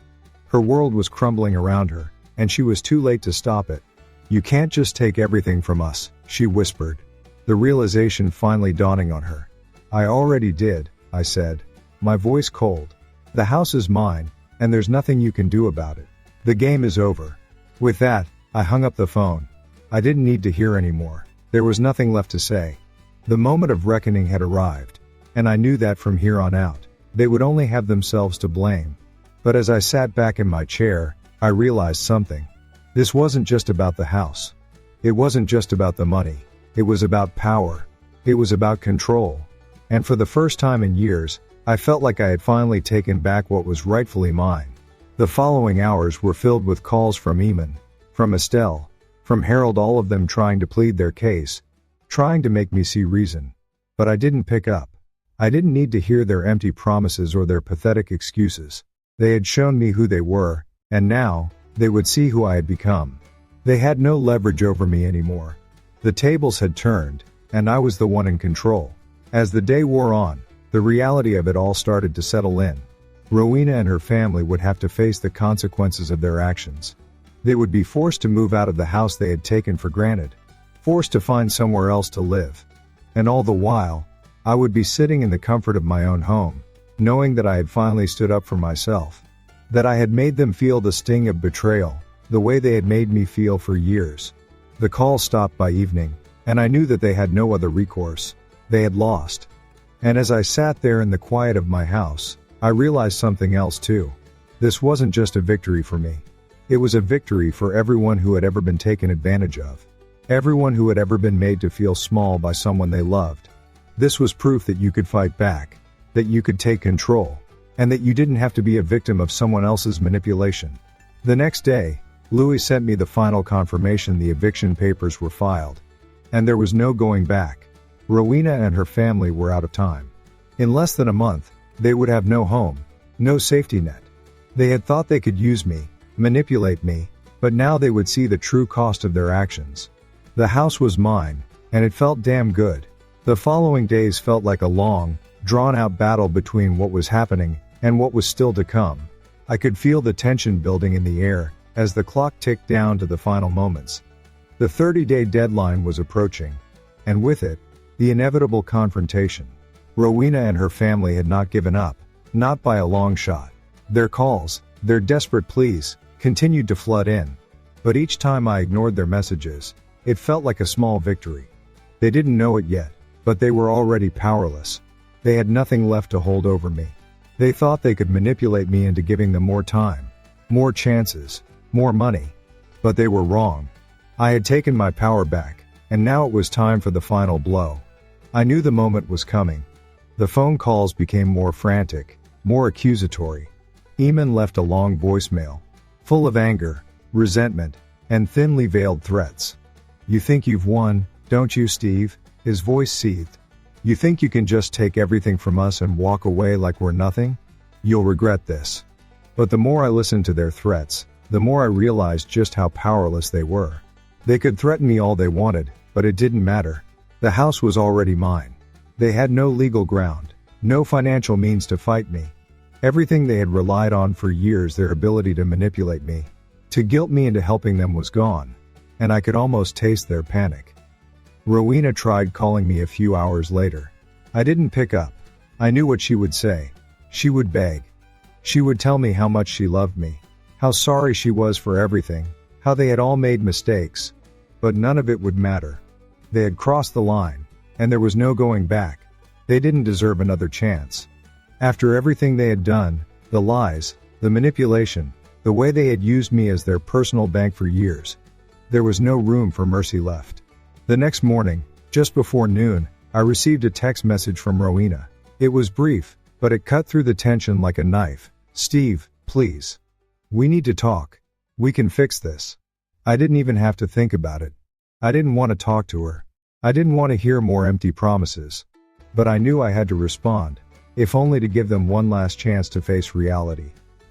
Speaker 1: Her world was crumbling around her, and she was too late to stop it. "You can't just take everything from us," she whispered, the realization finally dawning on her. "I already did," I said, my voice cold. "The house is mine, and there's nothing you can do about it. The game is over." With that, I hung up the phone. I didn't need to hear anymore. There was nothing left to say. The moment of reckoning had arrived, and I knew that from here on out, they would only have themselves to blame. But as I sat back in my chair, I realized something. This wasn't just about the house. It wasn't just about the money. It was about power. It was about control. And for the first time in years, I felt like I had finally taken back what was rightfully mine. The following hours were filled with calls from Eamon, from Estelle, from Harold, all of them trying to plead their case, trying to make me see reason. But I didn't pick up. I didn't need to hear their empty promises or their pathetic excuses. They had shown me who they were, and now, They would see who I had become. They had no leverage over me anymore. The tables had turned, and I was the one in control. As the day wore on, the reality of it all started to settle in. Rowena and her family would have to face the consequences of their actions. They would be forced to move out of the house they had taken for granted, forced to find somewhere else to live. And all the while, I would be sitting in the comfort of my own home, knowing that I had finally stood up for myself, that I had made them feel the sting of betrayal, the way they had made me feel for years. The call stopped by evening, and I knew that they had no other recourse. They had lost. And as I sat there in the quiet of my house, I realized something else too. This wasn't just a victory for me. It was a victory for everyone who had ever been taken advantage of. Everyone who had ever been made to feel small by someone they loved. This was proof that you could fight back, that you could take control, and that you didn't have to be a victim of someone else's manipulation. The next day, Louis sent me the final confirmation the eviction papers were filed. And there was no going back. Rowena and her family were out of time. In less than a month, they would have no home, no safety net. They had thought they could use me, manipulate me, but now they would see the true cost of their actions. The house was mine, and it felt damn good. The following days felt like a long, drawn-out battle between what was happening and what was still to come. I could feel the tension building in the air as the clock ticked down to the final moments. The 30-day deadline was approaching, and with it, the inevitable confrontation. Rowena and her family had not given up, not by a long shot. Their calls, their desperate pleas, continued to flood in. But each time I ignored their messages, it felt like a small victory. They didn't know it yet, but they were already powerless. They had nothing left to hold over me. They thought they could manipulate me into giving them more time, more chances, more money. But they were wrong. I had taken my power back, and now it was time for the final blow. I knew the moment was coming. The phone calls became more frantic, more accusatory. Eamon left a long voicemail, full of anger, resentment, and thinly veiled threats. "You think you've won, don't you, Steve?" His voice seethed. "You think you can just take everything from us and walk away like we're nothing? You'll regret this." But the more I listened to their threats, the more I realized just how powerless they were. They could threaten me all they wanted, but it didn't matter. The house was already mine. They had no legal ground, no financial means to fight me. Everything they had relied on for years, their ability to manipulate me, to guilt me into helping them, was gone. And I could almost taste their panic. Rowena tried calling me a few hours later. I didn't pick up. I knew what she would say. She would beg. She would tell me how much she loved me, how sorry she was for everything, how they had all made mistakes. But none of it would matter. They had crossed the line, and there was no going back. They didn't deserve another chance. After everything they had done, the lies, the manipulation, the way they had used me as their personal bank for years, there was no room for mercy left. The next morning, just before noon, I received a text message from Rowena. It was brief, but it cut through the tension like a knife. "Steve, please. We need to talk. We can fix this." I didn't even have to think about it. I didn't want to talk to her. I didn't want to hear more empty promises. But I knew I had to respond, if only to give them one last chance to face reality.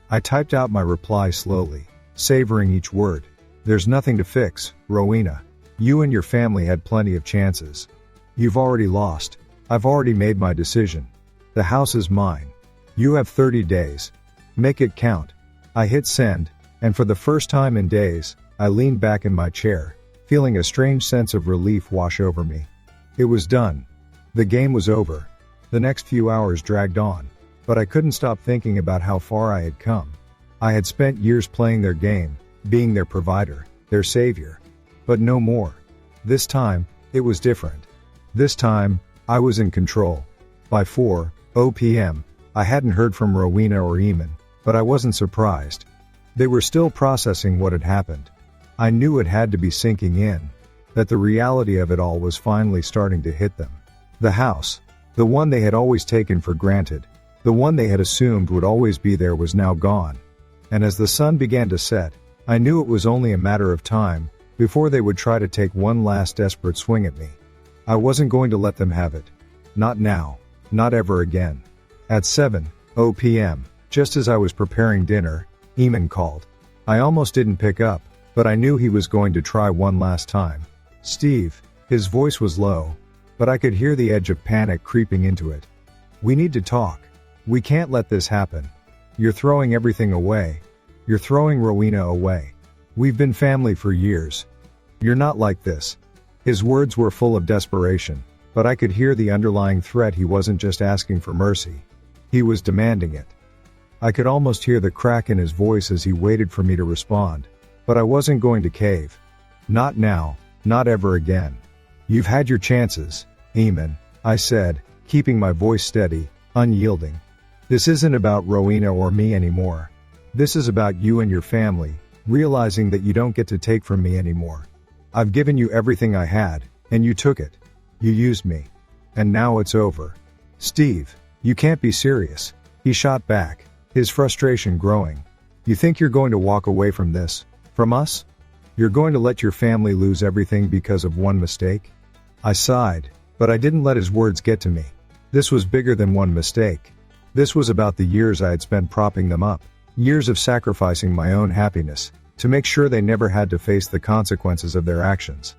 Speaker 1: I typed out my reply slowly, savoring each word. "There's nothing to fix, Rowena. You and your family had plenty of chances. You've already lost. I've already made my decision. The house is mine. You have 30 days. Make it count." I hit send, and for the first time in days, I leaned back in my chair, feeling a strange sense of relief wash over me. It was done. The game was over. The next few hours dragged on, but I couldn't stop thinking about how far I had come. I had spent years playing their game, being their provider, their savior. But no more. This time, it was different. This time, I was in control. By 4:00 p.m., I hadn't heard from Rowena or Eamon, but I wasn't surprised. They were still processing what had happened. I knew it had to be sinking in, that the reality of it all was finally starting to hit them. The house, the one they had always taken for granted, the one they had assumed would always be there, was now gone. And as the sun began to set, I knew it was only a matter of time before they would try to take one last desperate swing at me. I wasn't going to let them have it. Not now. Not ever again. At 7:00 p.m., just as I was preparing dinner, Eamon called. I almost didn't pick up, but I knew he was going to try one last time. Steve. His voice was low, but I could hear the edge of panic creeping into it. We need to talk. We can't let this happen. You're throwing everything away. You're throwing Rowena away. We've been family for years. You're not like this. His words were full of desperation, but I could hear the underlying threat. He wasn't just asking for mercy. He was demanding it. I could almost hear the crack in his voice as he waited for me to respond, but I wasn't going to cave. Not now, not ever again. You've had your chances, Eamon, I said, keeping my voice steady, unyielding. This isn't about Rowena or me anymore. This is about you and your family, realizing that you don't get to take from me anymore. I've given you everything I had, and you took it. You used me. And now it's over. Steve, you can't be serious. He shot back, his frustration growing. You think you're going to walk away from this? From us? You're going to let your family lose everything because of one mistake? I sighed, but I didn't let his words get to me. This was bigger than one mistake. This was about the years I had spent propping them up, years of sacrificing my own happiness, to make sure they never had to face the consequences of their actions.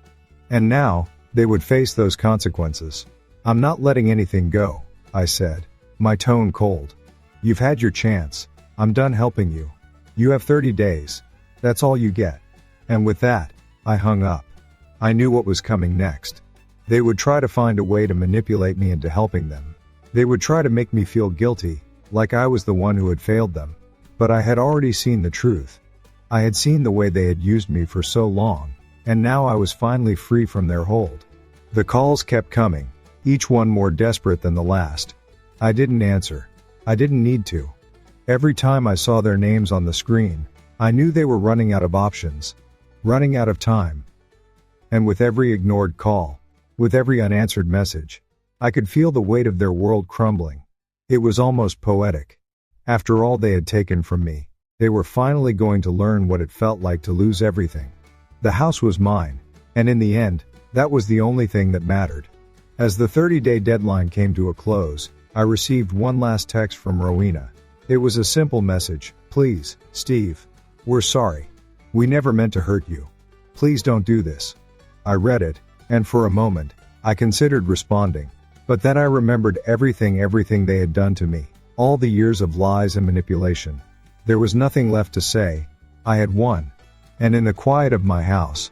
Speaker 1: And now, they would face those consequences. I'm not letting anything go, I said, my tone cold. You've had your chance. I'm done helping you. You have 30 days. That's all you get. And with that, I hung up. I knew what was coming next. They would try to find a way to manipulate me into helping them. They would try to make me feel guilty, like I was the one who had failed them. But I had already seen the truth. I had seen the way they had used me for so long, and now I was finally free from their hold. The calls kept coming, each one more desperate than the last. I didn't answer. I didn't need to. Every time I saw their names on the screen, I knew they were running out of options, running out of time. And with every ignored call, with every unanswered message, I could feel the weight of their world crumbling. It was almost poetic. After all they had taken from me, they were finally going to learn what it felt like to lose everything. The house was mine, and in the end, that was the only thing that mattered. As the 30-day deadline came to a close, I received one last text from Rowena. It was a simple message. Please, Steve. We're sorry. We never meant to hurt you. Please don't do this. I read it, and for a moment, I considered responding. But then I remembered everything they had done to me, all the years of lies and manipulation. There was nothing left to say. I had won. And in the quiet of my house,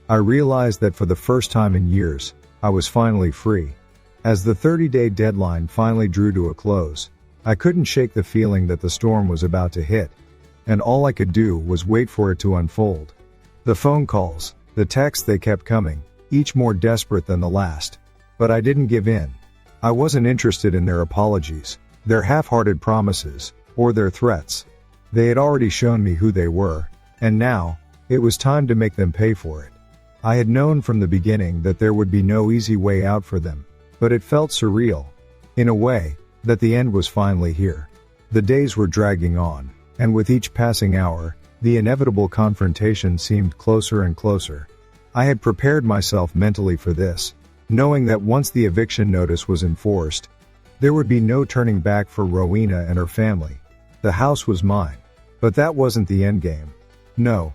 Speaker 1: I realized that for the first time in years, I was finally free. As the 30-day deadline finally drew to a close, I couldn't shake the feeling that the storm was about to hit. And all I could do was wait for it to unfold. The phone calls, the texts, they kept coming, each more desperate than the last. But I didn't give in. I wasn't interested in their apologies, their half-hearted promises, or their threats. They had already shown me who they were, and now, it was time to make them pay for it. I had known from the beginning that there would be no easy way out for them, but it felt surreal, in a way, that the end was finally here. The days were dragging on, and with each passing hour, the inevitable confrontation seemed closer and closer. I had prepared myself mentally for this, knowing that once the eviction notice was enforced, there would be no turning back for Rowena and her family. The house was mine. But that wasn't the endgame. No.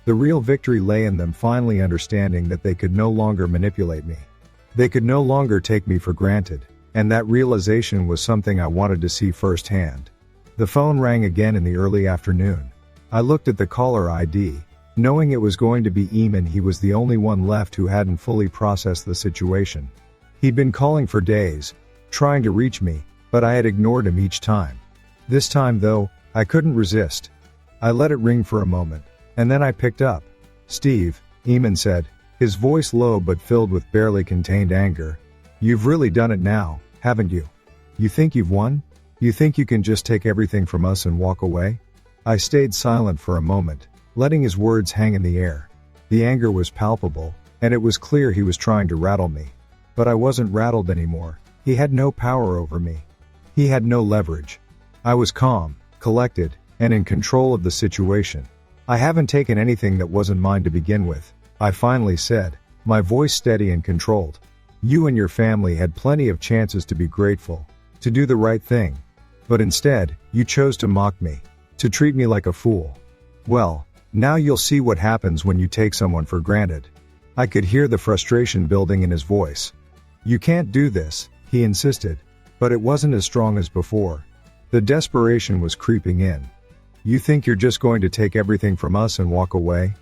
Speaker 1: The real victory lay in them finally understanding that they could no longer manipulate me. They could no longer take me for granted, and that realization was something I wanted to see firsthand. The phone rang again in the early afternoon. I looked at the caller ID, knowing it was going to be Eamon. He was the only one left who hadn't fully processed the situation. He'd been calling for days, trying to reach me, but I had ignored him each time. This time, though, I couldn't resist. I let it ring for a moment, and then I picked up. Steve, Eamon said, his voice low but filled with barely contained anger. You've really done it now, haven't you? You think you've won? You think you can just take everything from us and walk away? I stayed silent for a moment, letting his words hang in the air. The anger was palpable, and it was clear he was trying to rattle me. But I wasn't rattled anymore. He had no power over me. He had no leverage. I was calm, collected, and in control of the situation. I haven't taken anything that wasn't mine to begin with, I finally said, my voice steady and controlled. You and your family had plenty of chances to be grateful, to do the right thing. But instead, you chose to mock me, to treat me like a fool. Well, Now you'll see what happens when you take someone for granted. I could hear the frustration building in his voice. You can't do this, he insisted, but it wasn't as strong as before. The desperation was creeping in. You think you're just going to take everything from us and walk away?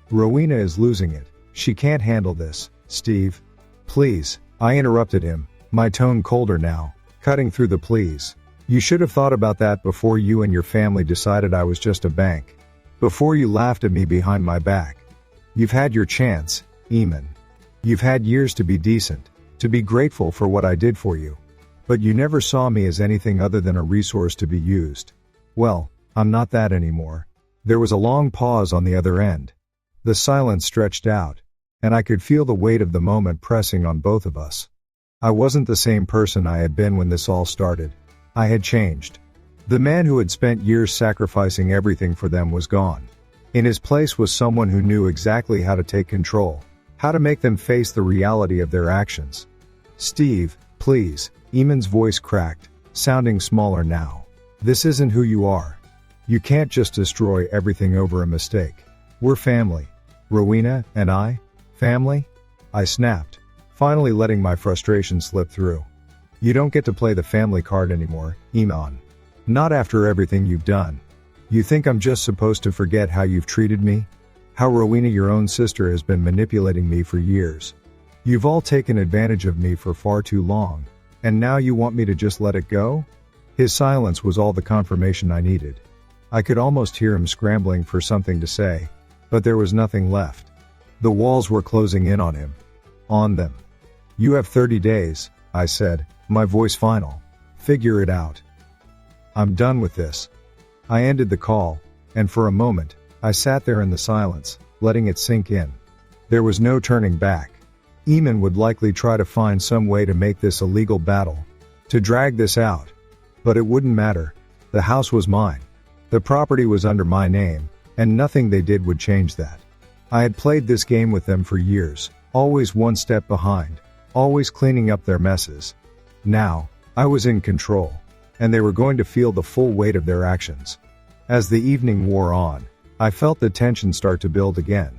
Speaker 1: Rowena is losing it. She can't handle this, Steve. Please, I interrupted him, my tone colder now, cutting through the pleas. You should have thought about that before you and your family decided I was just a bank. Before you laughed at me behind my back. You've had your chance, Eamon. You've had years to be decent, to be grateful for what I did for you. But you never saw me as anything other than a resource to be used. Well, I'm not that anymore. There was a long pause on the other end. The silence stretched out, and I could feel the weight of the moment pressing on both of us. I wasn't the same person I had been when this all started. I had changed. The man who had spent years sacrificing everything for them was gone. In his place was someone who knew exactly how to take control, how to make them face the reality of their actions. Steve, please, Eamon's voice cracked, sounding smaller now. This isn't who you are. You can't just destroy everything over a mistake. We're family. Rowena and I? Family? I snapped, finally letting my frustration slip through. You don't get to play the family card anymore, Eamon. Not after everything you've done. You think I'm just supposed to forget how you've treated me? How Rowena, your own sister, has been manipulating me for years. You've all taken advantage of me for far too long, and now you want me to just let it go? His silence was all the confirmation I needed. I could almost hear him scrambling for something to say, but there was nothing left. The walls were closing in on him. On them. You have 30 days, I said, my voice final. Figure it out. I'm done with this. I ended the call, and for a moment, I sat there in the silence, letting it sink in. There was no turning back. Eamon would likely try to find some way to make this a legal battle, to drag this out. But it wouldn't matter. The house was mine. The property was under my name, and nothing they did would change that. I had played this game with them for years, always one step behind, always cleaning up their messes. Now, I was in control, and they were going to feel the full weight of their actions. As the evening wore on, I felt the tension start to build again.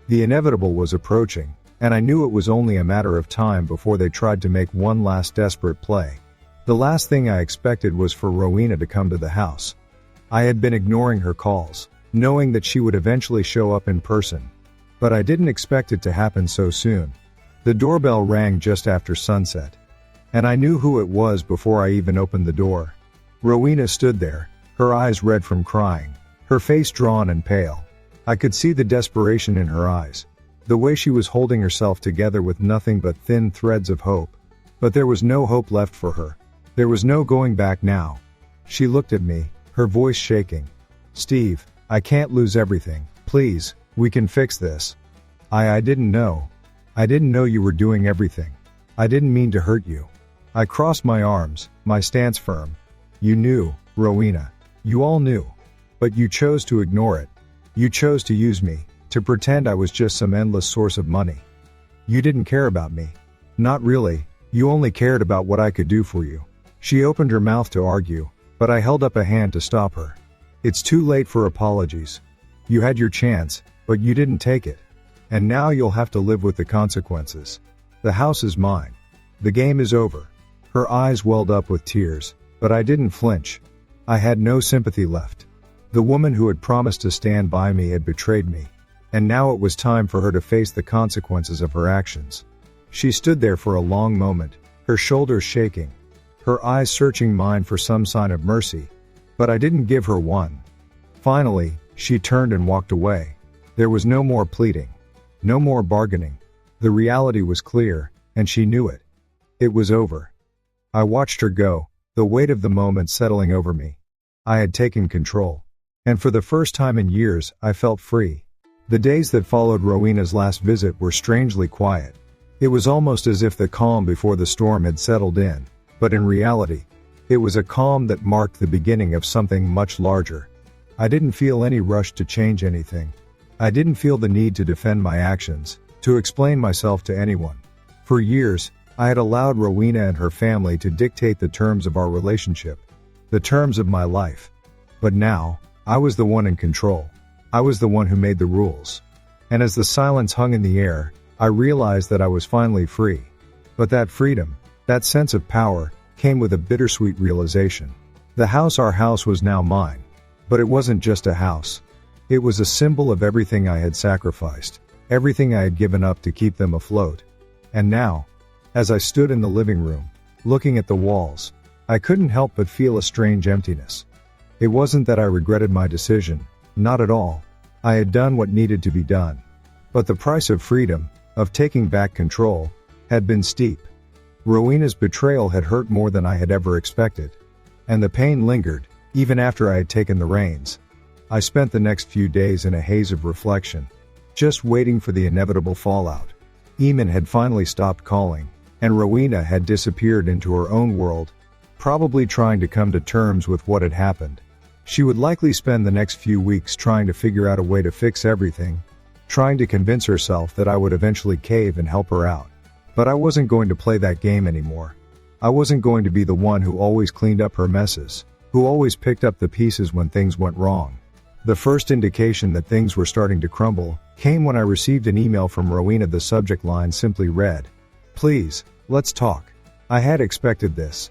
Speaker 1: The inevitable was approaching, and I knew it was only a matter of time before they tried to make one last desperate play. The last thing I expected was for Rowena to come to the house. I had been ignoring her calls, knowing that she would eventually show up in person. But I didn't expect it to happen so soon. The doorbell rang just after sunset. And I knew who it was before I even opened the door. Rowena stood there, her eyes red from crying, her face drawn and pale. I could see the desperation in her eyes, the way she was holding herself together with nothing but thin threads of hope. But there was no hope left for her. There was no going back now. She looked at me, her voice shaking. Steve, I can't lose everything. Please, we can fix this. I didn't know. I didn't know you were doing everything. I didn't mean to hurt you. I crossed my arms, my stance firm. You knew, Rowena. You all knew. But you chose to ignore it. You chose to use me, to pretend I was just some endless source of money. You didn't care about me. Not really, you only cared about what I could do for you. She opened her mouth to argue, but I held up a hand to stop her. It's too late for apologies. You had your chance, but you didn't take it. And now you'll have to live with the consequences. The house is mine. The game is over. Her eyes welled up with tears, but I didn't flinch. I had no sympathy left. The woman who had promised to stand by me had betrayed me, and now it was time for her to face the consequences of her actions. She stood there for a long moment, her shoulders shaking, her eyes searching mine for some sign of mercy, but I didn't give her one. Finally, she turned and walked away. There was no more pleading, no more bargaining. The reality was clear, and she knew it. It was over. I watched her go, the weight of the moment settling over me. I had taken control. And for the first time in years, I felt free. The days that followed Rowena's last visit were strangely quiet. It was almost as if the calm before the storm had settled in, but in reality, it was a calm that marked the beginning of something much larger. I didn't feel any rush to change anything. I didn't feel the need to defend my actions, to explain myself to anyone. For years, I had allowed Rowena and her family to dictate the terms of our relationship, the terms of my life. But now, I was the one in control. I was the one who made the rules. And as the silence hung in the air, I realized that I was finally free. But that freedom, that sense of power, came with a bittersweet realization. Our house was now mine. But it wasn't just a house. It was a symbol of everything I had sacrificed, everything I had given up to keep them afloat. And now, as I stood in the living room, looking at the walls, I couldn't help but feel a strange emptiness. It wasn't that I regretted my decision, not at all. I had done what needed to be done. But the price of freedom, of taking back control, had been steep. Rowena's betrayal had hurt more than I had ever expected. And the pain lingered, even after I had taken the reins. I spent the next few days in a haze of reflection, just waiting for the inevitable fallout. Eamon had finally stopped calling, and Rowena had disappeared into her own world, probably trying to come to terms with what had happened. She would likely spend the next few weeks trying to figure out a way to fix everything, trying to convince herself that I would eventually cave and help her out. But I wasn't going to play that game anymore. I wasn't going to be the one who always cleaned up her messes, who always picked up the pieces when things went wrong. The first indication that things were starting to crumble came when I received an email from Rowena. The subject line simply read, "Please, let's talk." I had expected this.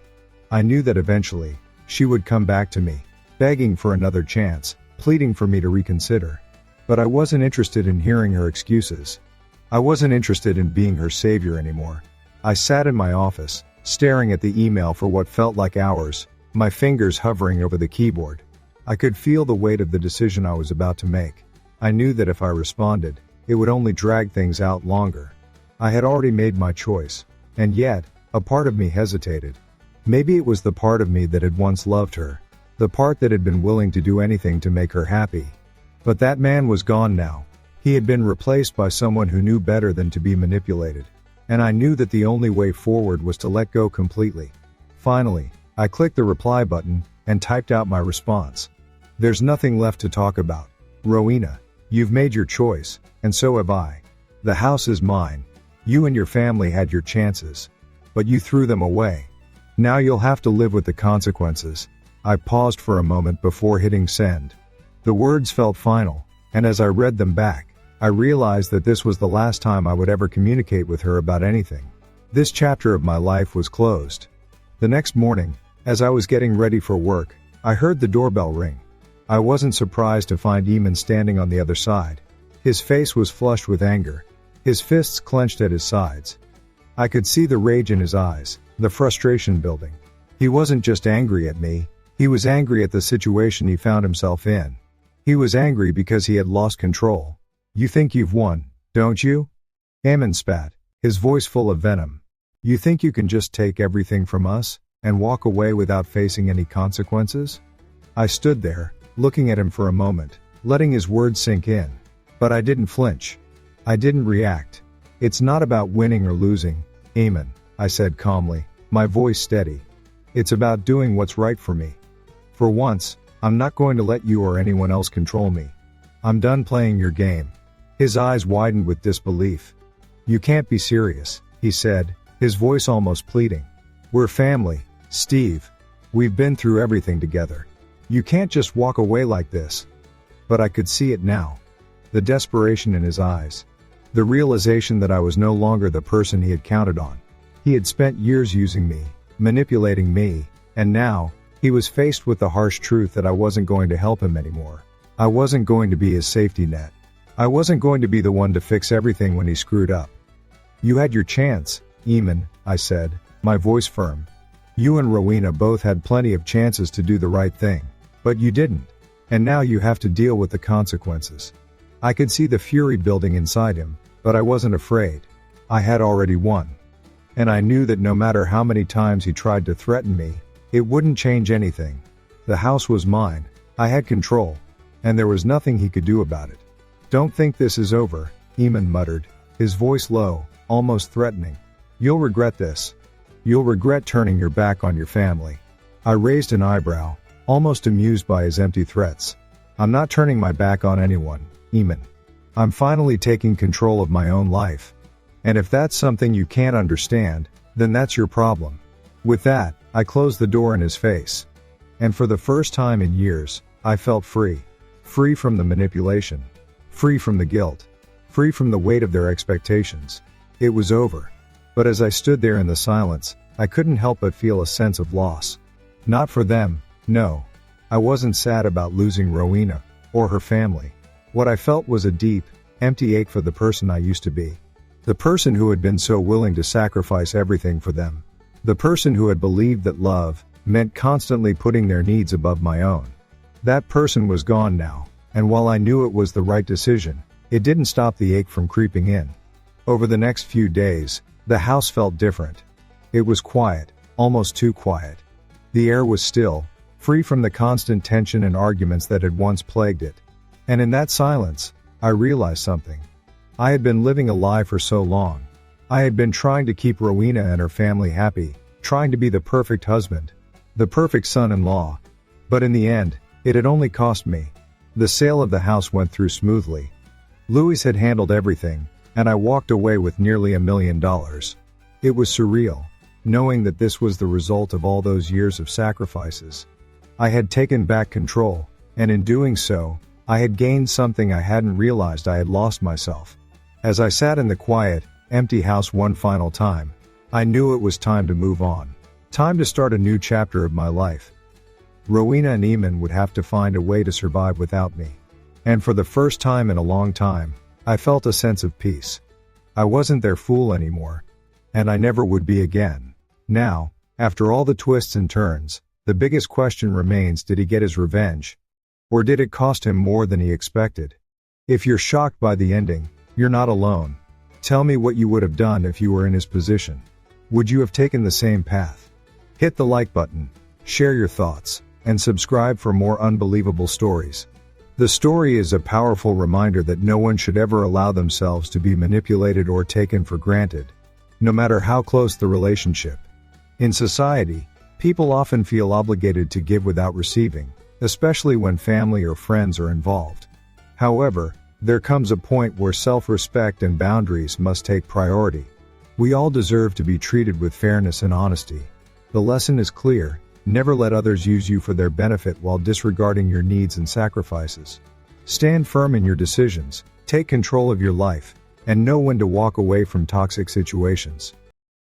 Speaker 1: I knew that eventually, she would come back to me, begging for another chance, pleading for me to reconsider. But I wasn't interested in hearing her excuses. I wasn't interested in being her savior anymore. I sat in my office, staring at the email for what felt like hours, my fingers hovering over the keyboard. I could feel the weight of the decision I was about to make. I knew that if I responded, it would only drag things out longer. I had already made my choice, and yet, a part of me hesitated. Maybe it was the part of me that had once loved her, the part that had been willing to do anything to make her happy. But that man was gone now. He had been replaced by someone who knew better than to be manipulated. And I knew that the only way forward was to let go completely. Finally, I clicked the reply button and typed out my response. "There's nothing left to talk about. Rowena, you've made your choice, and so have I. The house is mine. You and your family had your chances. But you threw them away. Now you'll have to live with the consequences." I paused for a moment before hitting send. The words felt final, and as I read them back, I realized that this was the last time I would ever communicate with her about anything. This chapter of my life was closed. The next morning, as I was getting ready for work, I heard the doorbell ring. I wasn't surprised to find Eamon standing on the other side. His face was flushed with anger, his fists clenched at his sides. I could see the rage in his eyes, the frustration building. He wasn't just angry at me, he was angry at the situation he found himself in. He was angry because he had lost control. "You think you've won, don't you?" Eamon spat, his voice full of venom. "You think you can just take everything from us, and walk away without facing any consequences?" I stood there, looking at him for a moment, letting his words sink in. But I didn't flinch. I didn't react. "It's not about winning or losing, Eamon," I said calmly, my voice steady. "It's about doing what's right for me. For once, I'm not going to let you or anyone else control me. I'm done playing your game." His eyes widened with disbelief. "You can't be serious," he said, his voice almost pleading. "We're family, Steve. We've been through everything together. You can't just walk away like this." But I could see it now. The desperation in his eyes. The realization that I was no longer the person he had counted on. He had spent years using me, manipulating me, and now, he was faced with the harsh truth that I wasn't going to help him anymore. I wasn't going to be his safety net. I wasn't going to be the one to fix everything when he screwed up. "You had your chance, Eamon," I said, my voice firm. "You and Rowena both had plenty of chances to do the right thing. But you didn't. And now you have to deal with the consequences." I could see the fury building inside him, but I wasn't afraid. I had already won. And I knew that no matter how many times he tried to threaten me, it wouldn't change anything. The house was mine. I had control. And there was nothing he could do about it. "Don't think this is over," Eamon muttered, his voice low, almost threatening. "You'll regret this. You'll regret turning your back on your family." I raised an eyebrow, almost amused by his empty threats. "I'm not turning my back on anyone, Eamon. I'm finally taking control of my own life. And if that's something you can't understand, then that's your problem." With that, I closed the door in his face. And for the first time in years, I felt free. free from the manipulation, free from the guilt, free from the weight of their expectations. It was over. But as I stood there in the silence, I couldn't help but feel a sense of loss. Not for them, no. I wasn't sad about losing Rowena, or her family. What I felt was a deep, empty ache for the person I used to be. The person who had been so willing to sacrifice everything for them. The person who had believed that love meant constantly putting their needs above my own. That person was gone now, and while I knew it was the right decision, it didn't stop the ache from creeping in. Over the next few days, the house felt different. It was quiet, almost too quiet. The air was still, free from the constant tension and arguments that had once plagued it. And in that silence, I realized something. I had been living a lie for so long. I had been trying to keep Rowena and her family happy, trying to be the perfect husband, the perfect son-in-law. But in the end, it had only cost me. The sale of the house went through smoothly. Louis had handled everything, and I walked away with nearly $1 million. It was surreal, knowing that this was the result of all those years of sacrifices. I had taken back control, and in doing so, I had gained something I hadn't realized I had lost myself. As I sat in the quiet, empty house one final time, I knew it was time to move on. Time to start a new chapter of my life. Rowena and Eamon would have to find a way to survive without me. And for the first time in a long time, I felt a sense of peace. I wasn't their fool anymore. And I never would be again. Now, after all the twists and turns, the biggest question remains: did he get his revenge? Or did it cost him more than he expected? If you're shocked by the ending, you're not alone. Tell me what you would have done if you were in his position. Would you have taken the same path? Hit the like button, share your thoughts, and subscribe for more unbelievable stories. The story is a powerful reminder that no one should ever allow themselves to be manipulated or taken for granted, no matter how close the relationship. In society, people often feel obligated to give without receiving, especially when family or friends are involved. However, there comes a point where self-respect and boundaries must take priority. We all deserve to be treated with fairness and honesty. The lesson is clear: never let others use you for their benefit while disregarding your needs and sacrifices. Stand firm in your decisions, take control of your life, and know when to walk away from toxic situations.